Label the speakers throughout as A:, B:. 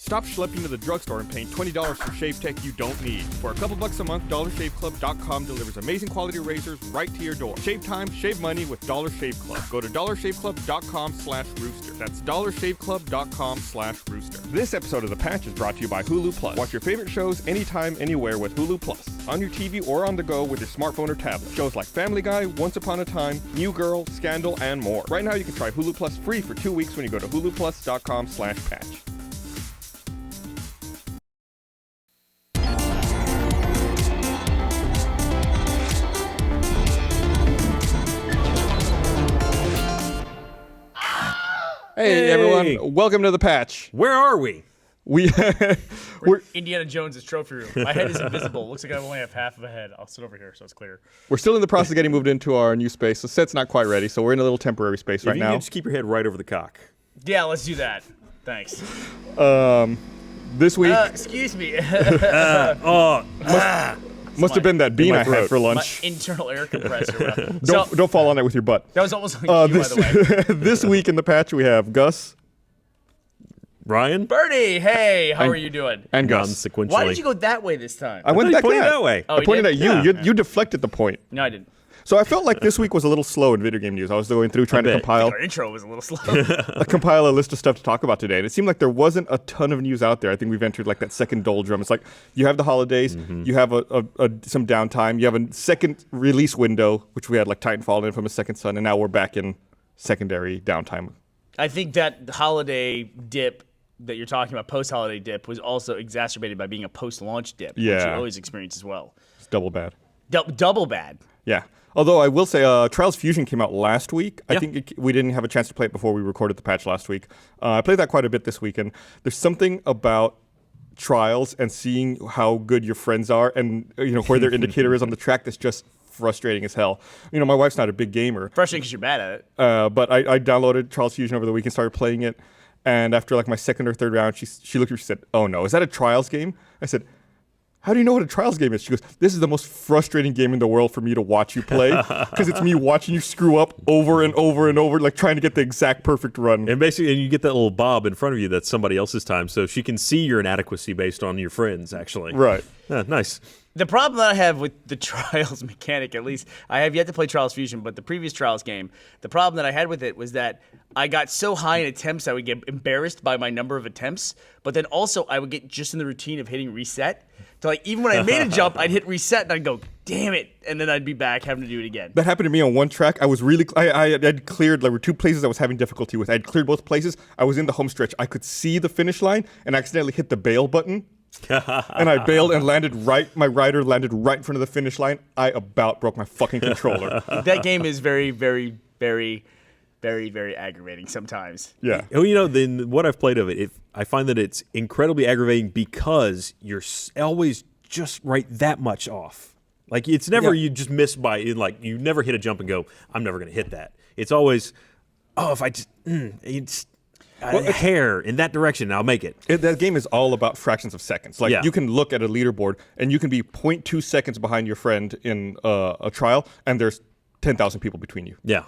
A: Stop schlepping to the drugstore and paying $20 for shave tech you don't need. For a couple bucks a month, DollarShaveClub.com delivers amazing quality razors right to your door. Shave time, shave money with Dollar Shave Club. Go to DollarShaveClub.com/rooster. That's DollarShaveClub.com/rooster. This episode of The Patch is brought to you by Hulu Plus. Watch your favorite shows anytime, anywhere with Hulu Plus. On your TV or on the go with your smartphone or tablet. Shows like Family Guy, Once Upon a Time, New Girl, Scandal, and more. Right now you can try Hulu Plus free for 2 weeks when you go to huluplus.com/patch. Hey everyone, welcome to The Patch.
B: Where are we?
C: We're Indiana Jones' trophy room. My head is invisible. Looks like I only have half of a head. I'll sit over here so it's clear.
A: We're still in the process of getting moved into our new space. The set's not quite ready, so we're in a little temporary space right now.
B: You can just keep your head right over the cock.
C: Yeah, let's do that. Thanks.
A: This week...
C: excuse me.
A: Must have been that bean I had for
C: My
A: lunch.
C: internal air compressor.
A: Don't fall on that with your butt.
C: That was almost like you, by the way.
A: This week in The Patch, we have Gus.
B: Ryan?
C: Burnie, hey, how are you doing?
A: And Gus.
B: Sequentially.
C: Why did you go that way this time?
A: I went that
B: way.
C: Oh,
A: I pointed at you.
C: Yeah.
A: You deflected the point.
C: No, I didn't.
A: So I felt like this week was a little slow in video game news. I was going through trying to compile
C: Our intro was a little slow.
A: compile a list of stuff to talk about today, and it seemed like there wasn't a ton of news out there. I think we've entered like that second doldrum. It's like you have the holidays, you have some downtime, you have a second release window, which we had like Titanfall and Infamous Second Son, and now we're back in secondary downtime.
C: I think that holiday dip that you're talking about, post-holiday dip, was also exacerbated by being a post-launch dip, which you always experience as well.
A: It's double bad.
C: Double bad.
A: Yeah. Although I will say, Trials Fusion came out last week. I think we didn't have a chance to play it before we recorded the patch last week. I played that quite a bit this weekend. There's something about Trials and seeing how good your friends are and where their indicator is on the track that's just frustrating as hell. My wife's not a big gamer.
C: Frustrating because you're bad at it.
A: But I downloaded Trials Fusion over the weekend, started playing it, and after like my second or third round, she looked at me, she said, "Oh no, is that a Trials game?" I said, "How do you know what a Trials game is?" She goes, "This is the most frustrating game in the world for me to watch you play because it's me watching you screw up over and over and over, like trying to get the exact perfect run."
B: And basically, you get that little bob in front of you that's somebody else's time, so she can see your inadequacy based on your friends, actually.
A: Right.
B: Nice.
C: The problem that I have with the Trials mechanic, at least, I have yet to play Trials Fusion, but the previous Trials game, the problem that I had with it was that I got so high in attempts I would get embarrassed by my number of attempts, but then also I would get just in the routine of hitting reset. So like even when I made a jump, I'd hit reset and I'd go, damn it, and then I'd be back having to do it again.
A: That happened to me on one track. I was really, I'd cleared, there were two places I was having difficulty with. I'd cleared both places. I was in the home stretch. I could see the finish line and I accidentally hit the bail button. And I bailed and my rider landed right in front of the finish line. I about broke my fucking controller.
C: That game is very, very, very, very, very aggravating sometimes.
A: Yeah.
B: Then what I've played of it, I find that it's incredibly aggravating because you're always just right that much off. Like it's never you just miss by you never hit a jump and go, I'm never going to hit that. It's always, if I just it's a hair in that direction, I'll make it.
A: That game is all about fractions of seconds. Like you can look at a leaderboard and you can be 0.2 seconds behind your friend in a trial, and there's 10,000 people between you.
B: Yeah.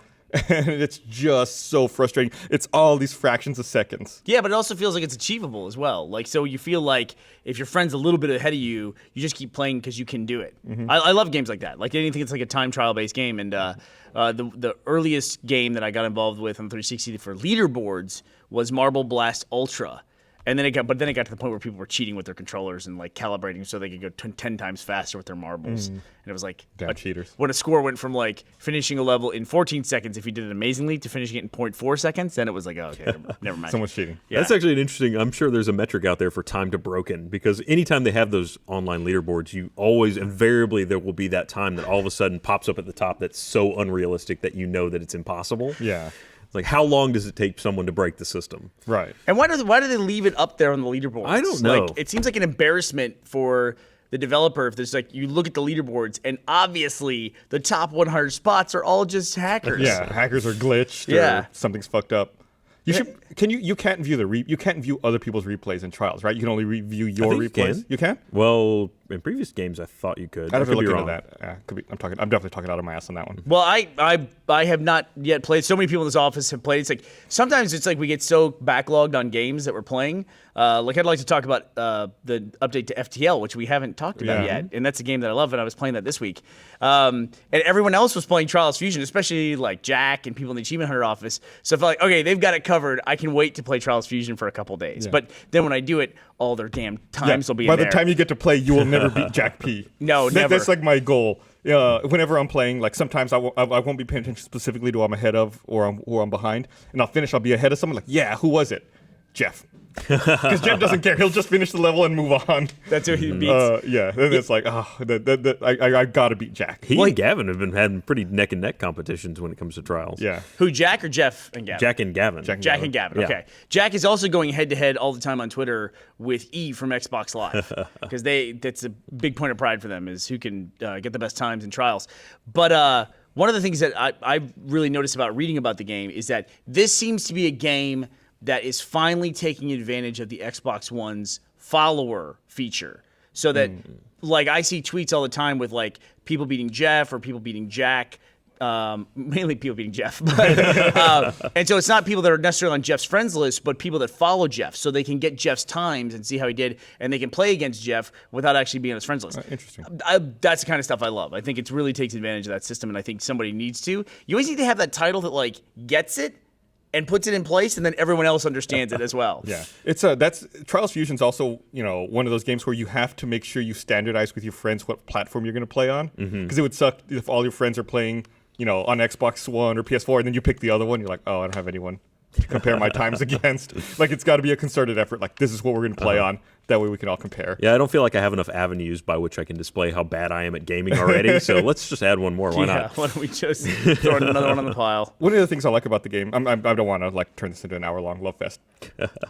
A: And it's just so frustrating. It's all these fractions of seconds.
C: Yeah, but it also feels like it's achievable as well. Like, so you feel like if your friend's a little bit ahead of you, you just keep playing because you can do it. Mm-hmm. I love games like that. Like anything that's like a time trial-based game. And the earliest game that I got involved with on 360 for leaderboards was Marble Blast Ultra. And then it got to the point where people were cheating with their controllers and like calibrating so they could go 10 times faster with their marbles. And it was like
A: damn cheaters.
C: When a score went from like finishing a level in 14 seconds if you did it amazingly to finishing it in 0.4 seconds, then it was like, oh, okay, never mind.
A: Someone's cheating.
C: Yeah.
B: That's actually an interesting. I'm sure there's a metric out there for time to broken because anytime they have those online leaderboards, you always invariably there will be that time that all of a sudden pops up at the top that's so unrealistic that you know that it's impossible.
A: Yeah.
B: It's like, how long does it take someone to break the system?
A: Right.
C: And why do they leave it up there on the leaderboards?
B: I don't know.
C: Like, it seems like an embarrassment for the developer if there's like you look at the leaderboards and obviously the top 100 spots are all just hackers.
A: Yeah, hackers are glitched.
C: Yeah.
A: Or something's fucked up. You can't view you can't view other people's replays in trials, right? You can only review your replays.
B: You can.
A: You can?
B: Well, in previous games I thought you could.
A: I'd have to
B: could be
A: look
B: wrong.
A: into that. Yeah, I'm definitely talking out of my ass on that one.
C: Well, I have not yet played. So many people in this office have played. It's like sometimes it's like we get so backlogged on games that we're playing. Like I'd like to talk about the update to FTL, which we haven't talked about yet, and that's a game that I love, and I was playing that this week. And everyone else was playing Trials Fusion, especially like Jack and people in the Achievement Hunter office. So I felt like, okay, they've got it covered. I can wait to play Trials Fusion for a couple days.
A: Yeah.
C: But then when I do it, all their damn times will be
A: By
C: in
A: the
C: there.
A: time you get to play, you will never beat Jack P.
C: No, never.
A: That's like my goal. Whenever I'm playing, like sometimes I won't be paying attention specifically to who I'm ahead of or I'm behind, and I'll be ahead of someone. Like, yeah, who was it? Jeff. Because Jeff doesn't care. He'll just finish the level and move on.
C: That's who he beats.
A: Yeah, then it's like, I gotta beat Jack.
B: He and Gavin have been having pretty neck and neck competitions when it comes to Trials.
A: Yeah.
C: Who, Jack or Jeff and Gavin?
B: Jack and Gavin.
C: Jack and Gavin.
B: Yeah.
C: Okay. Jack is also going head to head all the time on Twitter with E from Xbox Live because that's a big point of pride for them is who can get the best times in Trials. But one of the things that I really noticed about reading about the game is that this seems to be a game that is finally taking advantage of the Xbox One's follower feature. So that, like, I see tweets all the time with, like, people beating Jeff or people beating Jack. Mainly people beating Jeff. But, and so it's not people that are necessarily on Jeff's friends list, but people that follow Jeff. So they can get Jeff's times and see how he did, and they can play against Jeff without actually being on his friends list.
A: Interesting.
C: That's the kind of stuff I love. I think it really takes advantage of that system, and I think somebody needs to. You always need to have that title that, like, gets it and puts it in place, and then everyone else understands it as well.
A: Yeah, that's Trials Fusion's also one of those games where you have to make sure you standardize with your friends what platform you're going to play on, because it would suck if all your friends are playing on Xbox One or PS4, and then you pick the other one. You're like, oh, I don't have anyone to compare my times against. Like, it's got to be a concerted effort. Like, this is what we're going to play on. That way we can all compare.
B: Yeah, I don't feel like I have enough avenues by which I can display how bad I am at gaming already. So let's just add one more. Why not?
C: Why don't we just throw another one on the pile?
A: One of the things I like about the game, I don't want to like turn this into an hour-long love fest,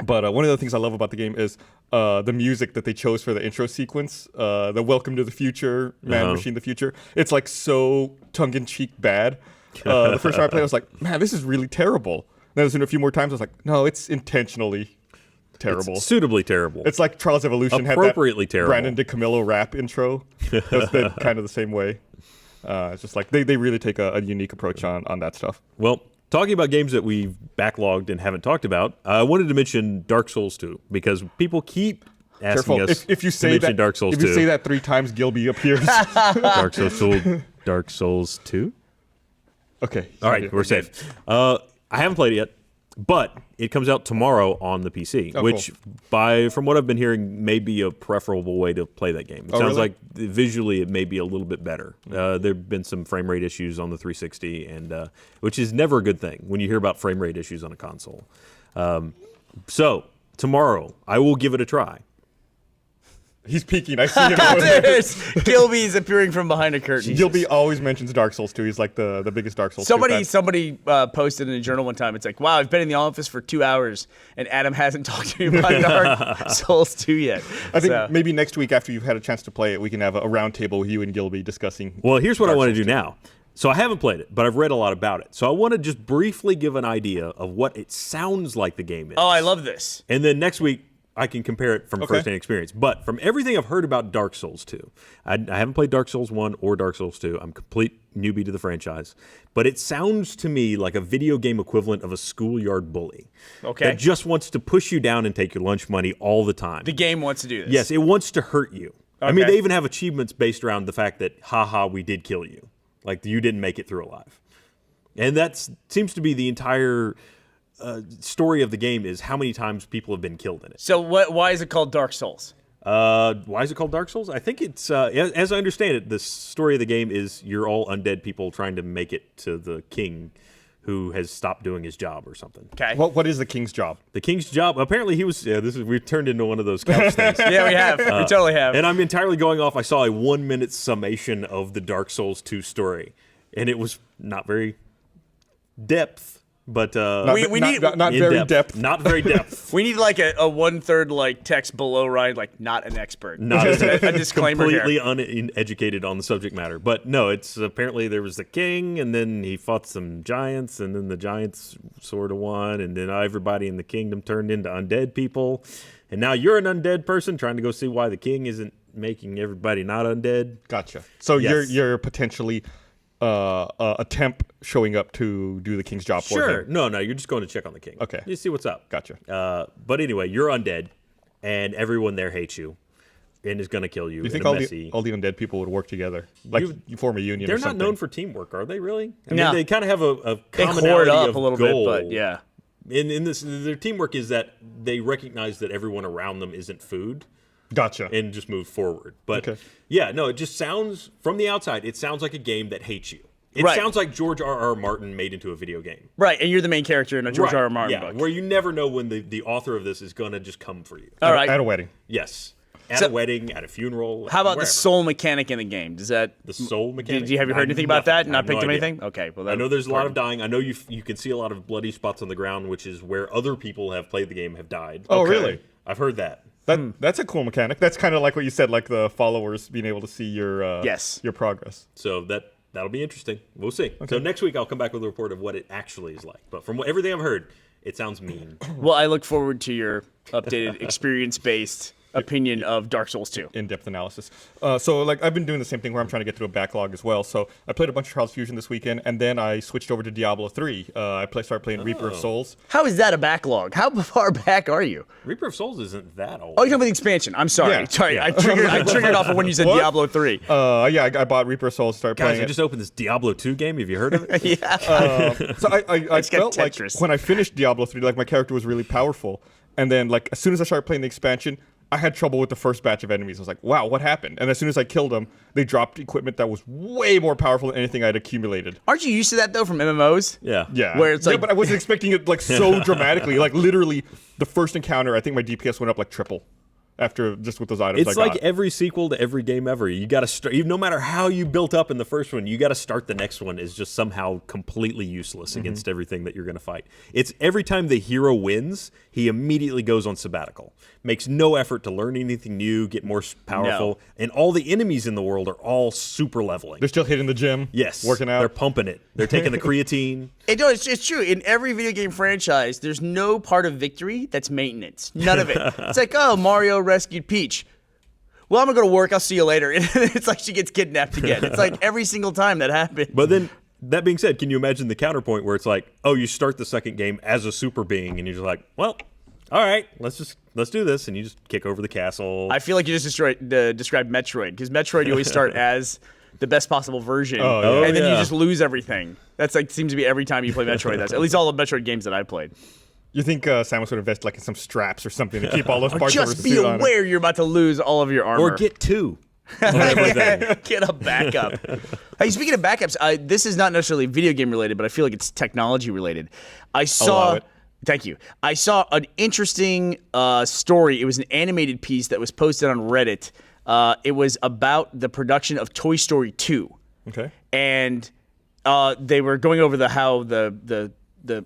A: but one of the things I love about the game is the music that they chose for the intro sequence, the "Welcome to the Future," "Man, Machine, the Future." It's like so tongue-in-cheek bad. The first time I played, I was like, man, this is really terrible. Then I listened a few more times. I was like, no, it's intentionally terrible.
B: It's suitably terrible.
A: It's like Trials Evolution
B: Appropriately
A: had that
B: terrible.
A: Brandon DeCamillo rap intro. That's been kind of the same way. It's just like they really take a unique approach on that stuff.
B: Well, talking about games that we've backlogged and haven't talked about, I wanted to mention Dark Souls 2 because people keep asking us
A: if you
B: to
A: say
B: mention
A: that,
B: Dark Souls
A: if
B: 2.
A: you say that 3 times, Gilby appears.
B: Dark Souls 2?
A: Okay.
B: All right, we're safe. I haven't played it yet, but it comes out tomorrow on the PC, which, from what I've been hearing, may be a preferable way to play that game. It sounds like visually it may be a little bit better. There have been some frame rate issues on the 360, and which is never a good thing when you hear about frame rate issues on a console. So tomorrow, I will give it a try.
A: He's peeking. I see him.
C: Gilby's appearing from behind a curtain.
A: Gilby always mentions Dark Souls 2. He's like the biggest Dark Souls 2 fan.
C: Somebody posted in a journal one time. It's like, wow, I've been in the office for 2 hours, and Adam hasn't talked to me about Dark Souls 2 yet.
A: I think maybe next week after you've had a chance to play it, we can have a round table with you and Gilby discussing.
B: Well, here's what I want to do
A: 2.
B: now. So I haven't played it, but I've read a lot about it. So I want to just briefly give an idea of what it sounds like the game is.
C: Oh, I love this.
B: And then next week, I can compare it from first-hand experience. But from everything I've heard about Dark Souls 2, I haven't played Dark Souls 1 or Dark Souls 2. I'm a complete newbie to the franchise. But it sounds to me like a video game equivalent of a schoolyard bully.
C: Okay.
B: That just wants to push you down and take your lunch money all the time.
C: The game wants to do this.
B: Yes, it wants to hurt you. I mean, they even have achievements based around the fact that, haha, we did kill you. Like, you didn't make it through alive. And that seems to be the entire story of the game is how many times people have been killed in it.
C: So why is it called Dark Souls?
B: Why is it called Dark Souls? I think it's, as I understand it, the story of the game is you're all undead people trying to make it to the king who has stopped doing his job or something.
C: Okay.
A: What is the king's job?
B: The king's job, apparently he was, we've turned into one of those couch things.
C: Yeah, we have. We totally have.
B: And I'm entirely going off, I saw a 1-minute summation of the Dark Souls 2 story, and it was not very depth. But
A: we need not very depth.
B: Not very depth.
C: We need like a 1/3 like text below Ryan, like not an expert.
B: Not
C: just a disclaimer
B: completely
C: here.
B: uneducated on the subject matter. But no, it's apparently there was the king, and then he fought some giants, and then the giants sort of won, and then everybody in the kingdom turned into undead people, and now you're an undead person trying to go see why the king isn't making everybody not undead.
A: Gotcha. So
B: Yes.
A: you're potentially a temp showing up to do the king's job for
B: Sure.
A: him.
B: No, you're just going to check on the king.
A: Okay.
B: You see what's up.
A: Gotcha.
B: But anyway, you're undead, and everyone there hates you and is going to kill you.
A: Do you think
B: in a
A: all
B: messy...
A: the undead people would work together? Like you form a union
B: They're
A: or
B: not
A: something?
B: known for teamwork, are they really? I
C: No.
B: mean, they kind of have a
C: They
B: commonality
C: hoard up
B: of
C: a little
B: goal.
C: bit, but yeah.
B: In this, their teamwork is that they recognize that everyone around them isn't food
A: Gotcha.
B: and just move forward. But
A: Okay.
B: yeah, no, it just sounds, from the outside, it sounds like a game that hates you. It
C: Right.
B: sounds like George R.R. Martin made into a video game.
C: Right, and you're the main character in a George
B: Right,
C: R.R. Martin
B: yeah,
C: book.
B: where you never know when the author of this is going to just come for you.
C: All right.
A: At a wedding.
B: Yes. At
C: So-
B: a wedding, at a funeral.
C: How about the
B: wherever.
C: soul mechanic in the game? Does that
B: The soul mechanic?
C: Have you heard anything about
B: Nothing.
C: that?
B: I have
C: Not
B: no
C: picked up
B: idea.
C: anything? Okay, well,
B: I know there's a lot of
C: pardon.
B: dying. I know you can see a lot of bloody spots on the ground, which is where other people have played the game have died.
A: Oh,
B: Okay.
A: really?
B: I've heard that.
A: That's a cool mechanic. That's kind of like what you said, like the followers being able to see your
C: Yes.
A: your progress.
B: So that'll be interesting. We'll see. So next week I'll come back with a report of what it actually is like. But from everything I've heard, it sounds mean.
C: Well, I look forward to your updated experience-based opinion of Dark Souls 2.
A: In-depth analysis. So like I've been doing the same thing where I'm trying to get through a backlog as well. So I played a bunch of Trials Fusion this weekend, and then I switched over to Diablo 3. Started playing Reaper of Souls.
C: How is that a backlog? How far back are you?
B: Reaper of Souls isn't that old.
C: Oh, you're talking about the expansion. I'm sorry.
A: Yeah.
C: Sorry,
B: Yeah.
C: I triggered off of when you said
A: What?
C: Diablo 3.
A: I bought Reaper of Souls, started
B: Guys,
A: playing
B: I
A: it.
B: just opened this Diablo 2 game. Have you heard of it?
C: Yeah.
A: So I
C: Let's get
A: felt like
C: Tetris.
A: when I finished Diablo 3, like my character was really powerful. And then like as soon as I started playing the expansion, I had trouble with the first batch of enemies. I was like, wow, what happened? And as soon as I killed them, they dropped equipment that was way more powerful than anything I'd accumulated.
C: Aren't you used to that, though, from MMOs?
B: Yeah.
A: Yeah.
C: Where it's like-
A: but I wasn't expecting it like so dramatically. Like literally the first encounter, I think my DPS went up like triple after just with those items
B: It's
A: I
B: like
A: got.
B: every sequel to every game ever. You got to start, no matter how you built up in the first one, you got to start the next one is just somehow completely useless against everything that you're going to fight. It's every time the hero wins, he immediately goes on sabbatical, makes no effort to learn anything new, get more powerful, and all the enemies in the world are all super leveling.
A: They're still hitting the gym.
B: Yes,
A: Working out.
B: They're pumping it. They're taking the creatine.
C: It's true. In every video game franchise, there's no part of victory that's maintenance. None of it. It's like, oh, Mario rescued Peach. Well, I'm going to go to work. I'll see you later. And it's like she gets kidnapped again. It's like every single time that happens.
B: But then, that being said, can you imagine the counterpoint where it's like, oh, you start the second game as a super being, and you're just like, well, all right, let's do this, and you just kick over the castle.
C: I feel like you just described Metroid, because Metroid you always start as the best possible version,
A: Oh, yeah.
C: and then you
B: yeah.
C: just lose everything. That's like seems to be every time you play Metroid. That's at least all the Metroid games that I played.
A: You think Samus would invest like in some straps or something to keep all those parts of her
C: Just be
A: suit on it?
C: aware you're about to lose all of your armor.
B: or get two. on everything.
C: Get a backup. Hey, speaking of backups, this is not necessarily video game related, but I feel like it's technology related. I saw.
A: Allow it.
C: Thank you. I saw an interesting story. It was an animated piece that was posted on Reddit. It was about the production of Toy Story 2.
A: Okay.
C: And they were going over how the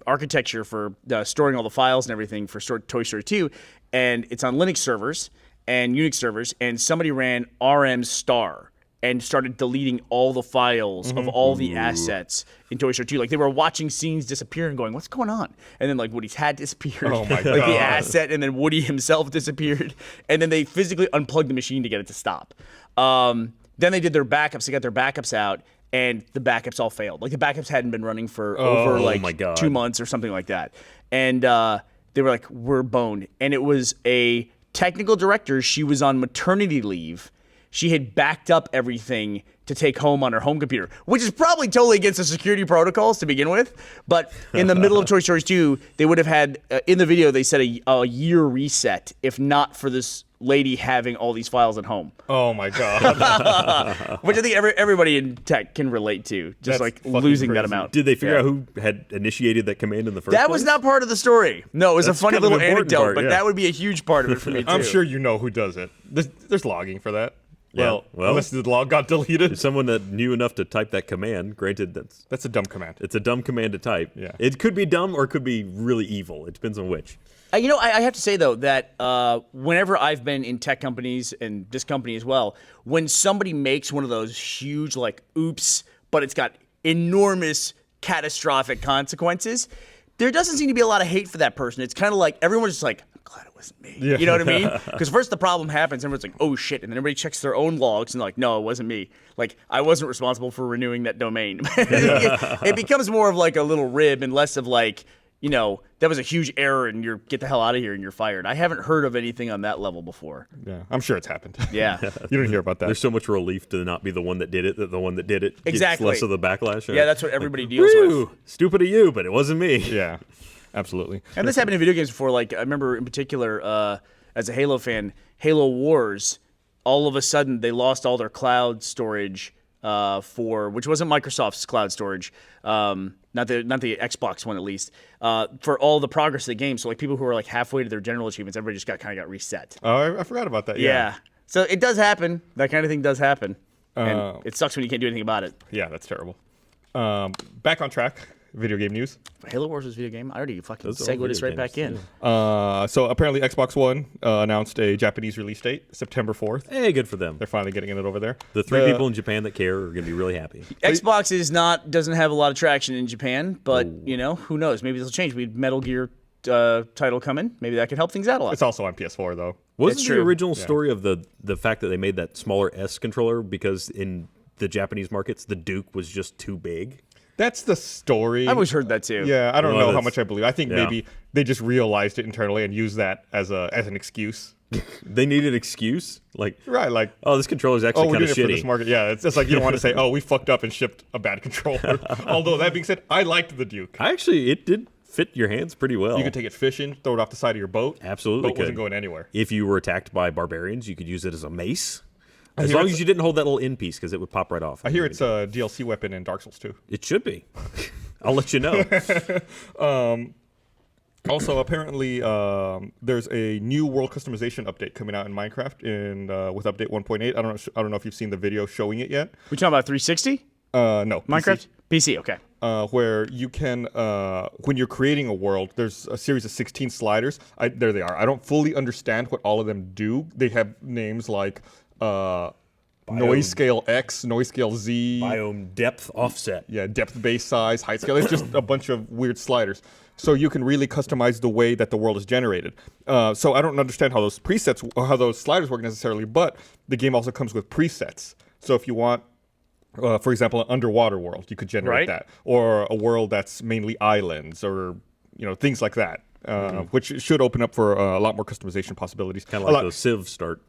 C: architecture for storing all the files and everything for Toy Story 2, and it's on Linux servers and Unix servers, and somebody ran RM star and started deleting all the files of all the assets in Toy Story 2. Like they were watching scenes disappear and going, "What's going on?" And then like Woody's hat disappeared,
A: Oh my
C: like
A: God.
C: the asset, and then Woody himself disappeared, and then they physically unplugged the machine to get it to stop. Then they did their backups. They got their backups out, and the backups all failed. Like the backups hadn't been running for over like
B: my God.
C: 2 months or something like that. And they were like, we're boned. And it was a technical director. She was on maternity leave. She had backed up everything to take home on her home computer, which is probably totally against the security protocols to begin with. But in the middle of Toy Story 2, they would have had, in the video, they said a year reset, if not for this lady having all these files at home.
A: Oh my God.
C: Which I think everybody in tech can relate to, just
A: That's
C: like
A: fucking
C: losing that
A: crazy.
C: amount.
B: Did they figure out who had initiated that command in the first
C: That
B: place?
C: was not part of the story. No, it was
B: That's
C: a funny
B: kind of
C: little
B: an important
C: anecdote,
B: part,
C: but
B: yeah.
C: that would be a huge part of it for me, too.
A: I'm sure you know who does it. There's logging for that.
B: Yeah, well-
A: unless the log got deleted.
B: someone that knew enough to type that command. Granted,
A: That's a dumb command.
B: it's a dumb command to type.
A: Yeah.
B: It could be dumb or it could be really evil. It depends on which.
C: I have to say, though, that whenever I've been in tech companies, and this company as well, when somebody makes one of those huge, like, oops, but it's got enormous catastrophic consequences, there doesn't seem to be a lot of hate for that person. It's kind of like everyone's just like, glad it wasn't me.
A: Yeah.
C: You know what I mean? Because first the problem happens, everyone's like, oh shit, and then everybody checks their own logs and like, no, it wasn't me. Like, I wasn't responsible for renewing that domain. It becomes more of like a little rib and less of like, that was a huge error and you're get the hell out of here and you're fired. I haven't heard of anything on that level before.
A: Yeah, I'm sure it's happened.
C: Yeah.
A: You don't hear about that.
B: There's so much relief to not be the one that did it, that the one that did it
C: Exactly.
B: gets less of the backlash. Right?
C: Yeah, that's what everybody deals with.
B: Stupid of you, but it wasn't me.
A: Yeah, absolutely.
C: And this happened in video games before. Like, I remember in particular, as a Halo fan, Halo Wars, all of a sudden they lost all their cloud storage which wasn't Microsoft's cloud storage, not the Xbox one at least, for all the progress of the game. So like people who were like halfway to their general achievements, everybody just kind of got reset.
A: Oh, I forgot about that.
C: Yeah. So it does happen. That kind of thing does happen. And it sucks when you can't do anything about it.
A: Yeah, that's terrible. Back on track. Video game news.
C: Halo Wars was a video game. I already fucking
B: Those are all
C: segued
B: video
C: us right back in.
B: games,
A: So apparently Xbox One announced a Japanese release date, September 4th.
B: Hey, good for them.
A: They're finally getting it over there.
B: The three people in Japan that care are going to be really happy.
C: Xbox doesn't have a lot of traction in Japan, but who knows? Maybe this will change. We had Metal Gear title coming. Maybe that could help things out a lot.
A: It's also on PS4 though.
B: Wasn't
C: It's
B: the
C: true.
B: original story of the fact that they made that smaller S controller because in the Japanese markets the Duke was just too big?
A: That's the story.
C: I've always heard that too.
A: Yeah, I don't
B: Well,
A: know how
B: that's-
A: much I believe. I think
B: yeah.
A: maybe they just realized it internally and used that as an excuse.
B: They needed an excuse, like,
A: Right, like,
B: oh, this controller's
A: oh,
B: actually
A: we're
B: kind
A: doing
B: of
A: it for this
B: shitty.
A: market. Yeah, it's just like you don't want to say, oh, we fucked up and shipped a bad controller. Although that being said, I liked the Duke.
B: It did fit your hands pretty well.
A: You could take it fishing, throw it off the side of your boat.
B: Absolutely
A: Boat wasn't
B: could.
A: going anywhere.
B: If you were attacked by barbarians, you could use it as a mace.
A: I
B: As
A: hear
B: long
A: it's-
B: as you didn't hold that little end piece, because it would pop right off.
A: I hear it's a DLC weapon in Dark Souls 2.
B: It should be. I'll let you know.
A: Also, apparently, there's a new world customization update coming out in Minecraft with update 1.8. I don't know if you've seen the video showing it yet.
C: We talking about 360?
A: No,
C: Minecraft? PC, okay.
A: where you can, when you're creating a world, there's a series of 16 sliders. There they are. I don't fully understand what all of them do. They have names like noise scale X, noise scale Z.
B: Biome depth offset.
A: Yeah, depth, base size, height scale. It's just a bunch of weird sliders. So you can really customize the way that the world is generated. So I don't understand how those presets or how those sliders work necessarily, but the game also comes with presets. So if you want, for example, an underwater world, you could generate that, or a world that's mainly islands, or things like that, which should open up for a lot more customization possibilities.
B: Kind of like those Civ start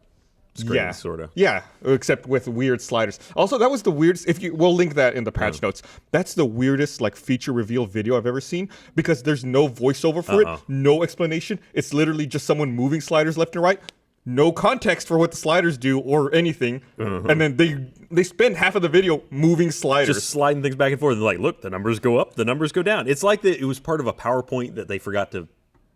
B: screens,
A: Yeah,
B: sort of.
A: Yeah, except with weird sliders. Also, that was the weirdest. We'll link that in the patch notes. That's the weirdest feature reveal video I've ever seen, because there's no voiceover for it, no explanation. It's literally just someone moving sliders left and right. No context for what the sliders do or anything, and then they spend half of the video moving sliders,
B: Just sliding things back and forth. And like, look, the numbers go up, the numbers go down. It's like it was part of a PowerPoint that they forgot to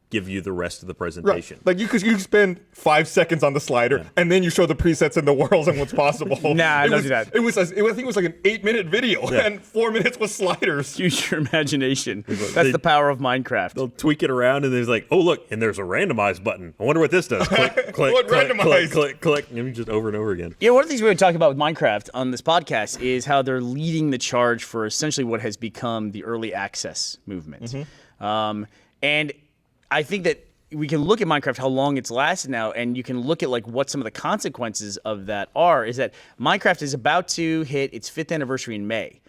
B: give you the rest of the presentation.
A: Right. Like you spend 5 seconds on the slider, and then you show the presets and the worlds and what's possible.
C: Nah, don't do that.
A: I think it was like an 8-minute video, and 4 minutes was sliders.
C: Use your imagination. That's the power of Minecraft.
B: They'll tweak it around, and there's like, oh, look, and there's a randomize button. I wonder what this does. Click, click,
A: What
B: click,
A: randomize?
B: click, click, and just over and over again.
C: Yeah, one of the things we're going to talk about with Minecraft on this podcast is how they're leading the charge for essentially what has become the early access movement. And I think that we can look at Minecraft, how long it's lasted now, and you can look at what some of the consequences of that are, is that Minecraft is about to hit its 5th anniversary in May.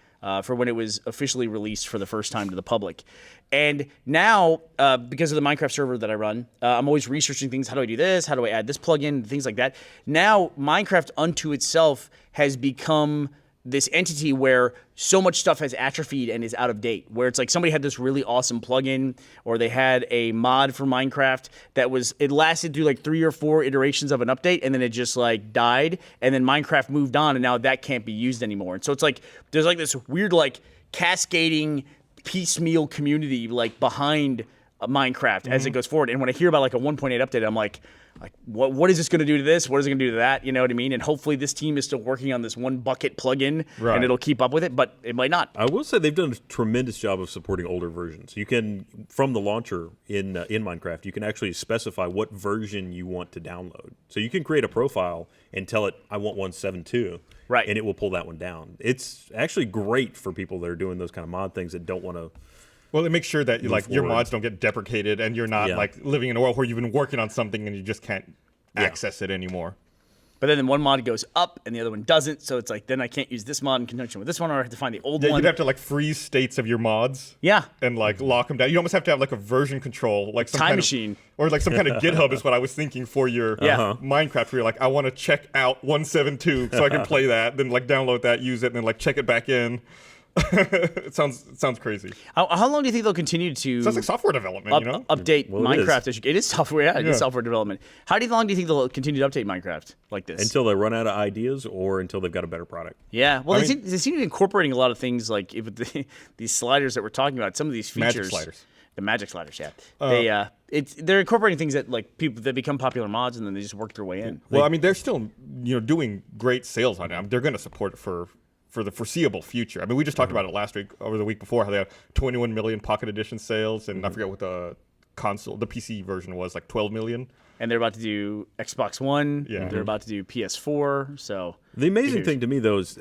C: For when it was officially released for the first time to the public. And now, because of the Minecraft server that I run, I'm always researching things. How do I do this? How do I add this plugin? Things like that. Now, Minecraft unto itself has become this entity where so much stuff has atrophied and is out of date, where it's like somebody had this really awesome plugin, or they had a mod for Minecraft that it lasted through 3 or 4 iterations of an update, and then it just died, and then Minecraft moved on, and now that can't be used anymore. And so it's there's this weird cascading piecemeal community behind Minecraft as it goes forward. And when I hear about a 1.8 update, I'm like, what is this going to do to this? What is it going to do to that? You know what I mean? And hopefully this team is still working on this one bucket plugin, and it'll keep up with it, but it might not.
B: I will say they've done a tremendous job of supporting older versions. You can, from the launcher in Minecraft, you can actually specify what version you want to download. So you can create a profile and tell it, I want 1.7.2.
C: Right.
B: And it will pull that one down. It's actually great for people that are doing those kind of mod things that don't want to
A: Well, it makes sure that your
B: forward.
A: mods don't get deprecated, and you're not like living in a world where you've been working on something and you just can't access it anymore.
C: But then one mod goes up and the other one doesn't, so it's like then I can't use this mod in conjunction with this one, or I have to find the old one.
A: You'd have to like freeze states of your mods.
C: Yeah.
A: And like lock them down. You almost have to have like a version control, like some
C: time
A: kind
C: machine,
A: or like some kind of GitHub is what I was thinking for your Minecraft. Where you're like, I want to check out 172 so I can play that, then like download that, use it, and then like check it back in. It sounds crazy.
C: How long do you think they'll continue to?
A: Sounds like software development,
C: update Minecraft.
B: It
C: It is software. Yeah, it is software development. How long do you think they'll continue to update Minecraft like this?
B: Until they run out of ideas, or until they've got a better product.
C: Yeah. Well, they seem to be incorporating a lot of things like these sliders that we're talking about. Some of these features.
A: Magic sliders. The
C: magic sliders. Yeah. They're incorporating things that like people that become popular mods, and then they just work their way in.
A: Well, I mean, they're still doing great sales on it. They're going to support it for the foreseeable future. I mean, we just talked about it last week or the week before, how they had 21 million Pocket Edition sales, and I forget what the PC version was, like 12 million.
C: And they're about to do Xbox One.
A: Yeah.
C: They're about to do PS4. So
B: the amazing thing to me, though, is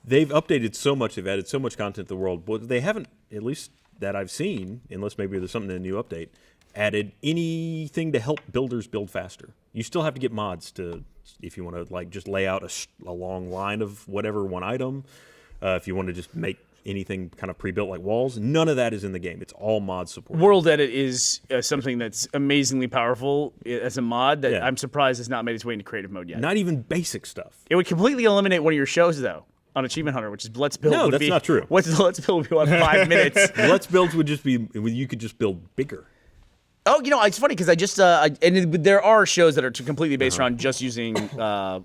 B: they've updated so much. They've added so much content to the world, but they haven't, at least that I've seen, unless maybe there's something in the new update, added anything to help builders build faster. You still have to get mods to, if you want to like just lay out a long line of whatever one item. If you want to just make anything kind of pre-built like walls, none of that is in the game. It's all mod support.
C: World Edit is something that's amazingly powerful as a mod that I'm surprised has not made its way into creative mode yet.
B: Not even basic stuff.
C: It would completely eliminate one of your shows though on Achievement Hunter, which is Let's Build.
B: No, that's not true.
C: Let's Build would be what, 5 minutes.
B: Let's Build would just be, you could just build bigger.
C: Oh, it's funny because I just and there are shows that are completely based around just using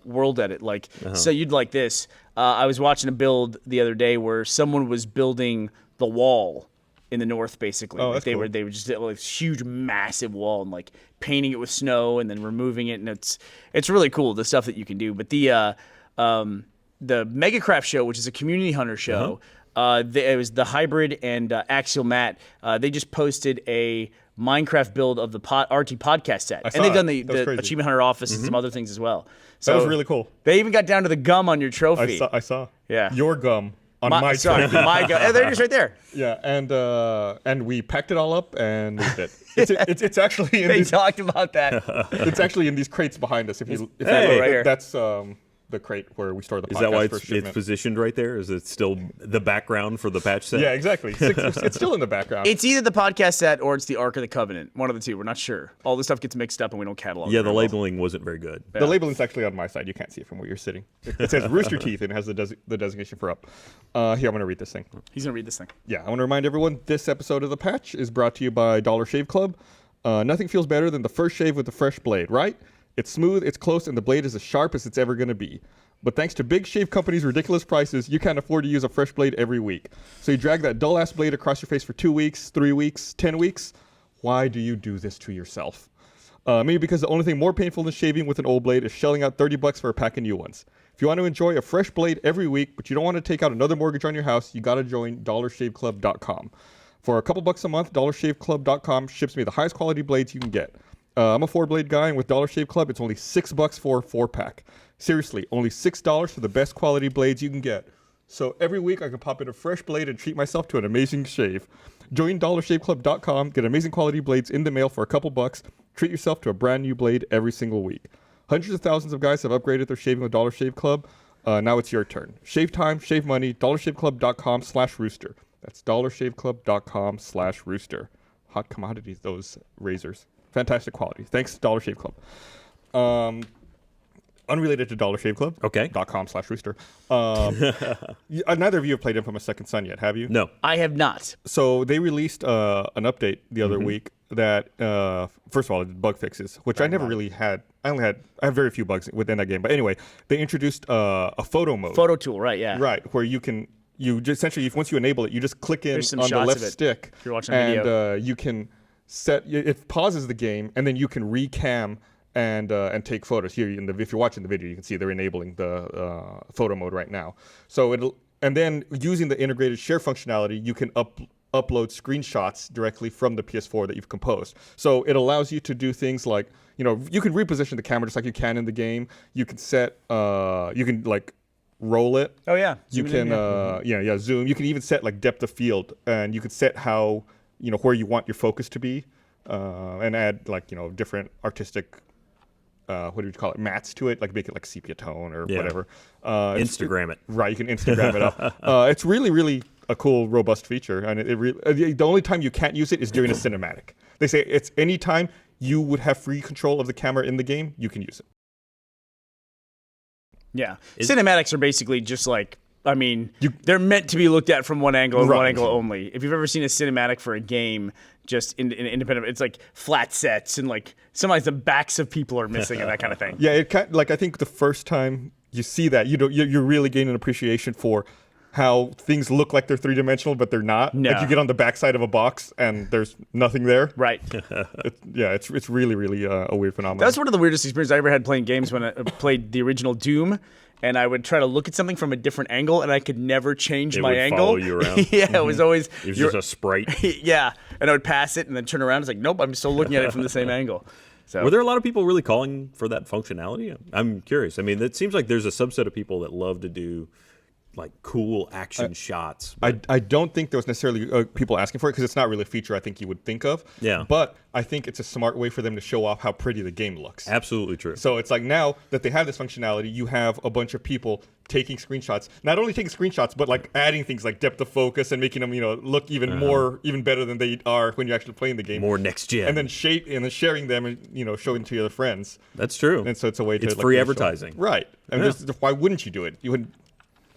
C: World Edit. Like, so you'd like this. I was watching a build the other day where someone was building the wall in the north, basically.
A: Oh,
C: like
A: that's cool.
C: they were just like this huge, massive wall and like painting it with snow and then removing it, and it's really cool the stuff that you can do. But the Megacraft show, which is a community hunter show, it was the Hybrid and Axial Matt. They just posted a Minecraft build of the RT podcast set, and they've done the Achievement Hunter office and some other things as well. So
A: that was really cool.
C: They even got down to the gum on your trophy.
A: I saw.
C: Yeah.
A: Your gum on my trophy.
C: My gum. There it is, right there.
A: Yeah, and we packed it all up and moved it. It's actually in
C: They
A: these,
C: talked about that.
A: it's actually in these crates behind us. If you
C: right here.
A: that's the crate where we store the podcast.
B: Is that why
A: for
B: it's
A: shipment.
B: positioned right there? Is it still the background for the patch set?
A: Yeah, exactly. It's still in the background.
C: It's either the podcast set or it's the Ark of the Covenant. One of the two. We're not sure. All this stuff gets mixed up and we don't catalog.
B: Yeah,
C: it
B: the
C: very well.
B: labeling wasn't very good.
A: The labeling's actually on my side. You can't see it from where you're sitting. It says Rooster Teeth and it has the designation for up. Here, I'm going to read this thing.
C: He's gonna read this thing.
A: Yeah, I want to remind everyone this episode of The Patch is brought to you by Dollar Shave Club. Nothing feels better than the first shave with a fresh blade, right? It's smooth, it's close, and the blade is as sharp as it's ever going to be. But thanks to big shave companies' ridiculous prices, you can't afford to use a fresh blade every week. So you drag that dull-ass blade across your face for 2 weeks, 3 weeks, 10 weeks. Why do you do this to yourself? Maybe because the only thing more painful than shaving with an old blade is shelling out $30 for a pack of new ones. If you want to enjoy a fresh blade every week, but you don't want to take out another mortgage on your house, you got to join DollarShaveClub.com. For a couple bucks a month, DollarShaveClub.com ships me the highest quality blades you can get. I'm a 4-blade guy, and with Dollar Shave Club, it's only $6 for a 4-pack. Seriously, only $6 for the best quality blades you can get. So every week, I can pop in a fresh blade and treat myself to an amazing shave. Join DollarShaveClub.com, get amazing quality blades in the mail for a couple bucks. Treat yourself to a brand new blade every single week. Hundreds of thousands of guys have upgraded their shaving with Dollar Shave Club. Now it's your turn. Shave time, shave money, DollarShaveClub.com/rooster. That's DollarShaveClub.com/rooster. Hot commodities, those razors. Fantastic quality. Thanks, Dollar Shave Club. Unrelated to Dollar Shave Club.
B: Okay.
A: .com/rooster. Neither of you have played Infamous Second Son yet, have you?
B: No.
C: I have not.
A: So they released an update the other week that, first of all, bug fixes, which I never really had. I have very few bugs within that game. But anyway, they introduced a photo mode.
C: Photo tool, right? Yeah.
A: Right, where you just essentially, once you enable it, you just click in on the left stick.
C: If you're watching a video.
A: And you can set, it pauses the game, and then you can recam and take photos. Here, if you're watching the video, you can see they're enabling the photo mode right now. So and then using the integrated share functionality, you can upload screenshots directly from the PS4 that you've composed. So it allows you to do things like, you can reposition the camera just like you can in the game. You can set, you can like roll it.
C: Oh yeah.
A: You can, zoom. You can even set like depth of field, and you can set how where you want your focus to be, and add different artistic. What do you call it? Mats to it, like make it like sepia tone or whatever.
B: Instagram it.
A: Right, you can Instagram it up. It's really, really a cool, robust feature, and the only time you can't use it is during a cinematic. They say it's any time you would have free control of the camera in the game, you can use it.
C: Yeah, cinematics are basically just like. I mean, they're meant to be looked at from one angle and one angle only. If you've ever seen a cinematic for a game, just in independent, it's like flat sets and like sometimes the backs of people are missing and that kind of thing.
A: Yeah, I think the first time you see that, you're really gaining an appreciation for how things look like they're three-dimensional, but they're not.
C: No.
A: Like you get on the backside of a box and there's nothing there.
C: Right.
A: It's really, really a weird phenomenon.
C: That's one of the weirdest experiences I ever had playing games when I played the original Doom. And I would try to look at something from a different angle, and I could never change my angle.
B: Follow you around.
C: Yeah, it was always.
B: It was just a sprite.
C: Yeah, and I would pass it and then turn around. It's like, nope, I'm still looking at it from the same angle. So.
B: Were there a lot of people really calling for that functionality? I'm curious. I mean, it seems like there's a subset of people that love to do like cool action shots.
A: I don't think there was necessarily people asking for it because it's not really a feature I think you would think of.
B: Yeah.
A: But I think it's a smart way for them to show off how pretty the game looks.
B: Absolutely true.
A: So it's like now that they have this functionality, you have a bunch of people taking screenshots. Not only taking screenshots, but like adding things like depth of focus and making them, look even better than they are when you're actually playing the game.
B: More next gen.
A: And then sharing them and showing to your other friends.
B: That's true.
A: And so it's a way to
B: it's free advertising.
A: Right. I mean, why wouldn't you do it?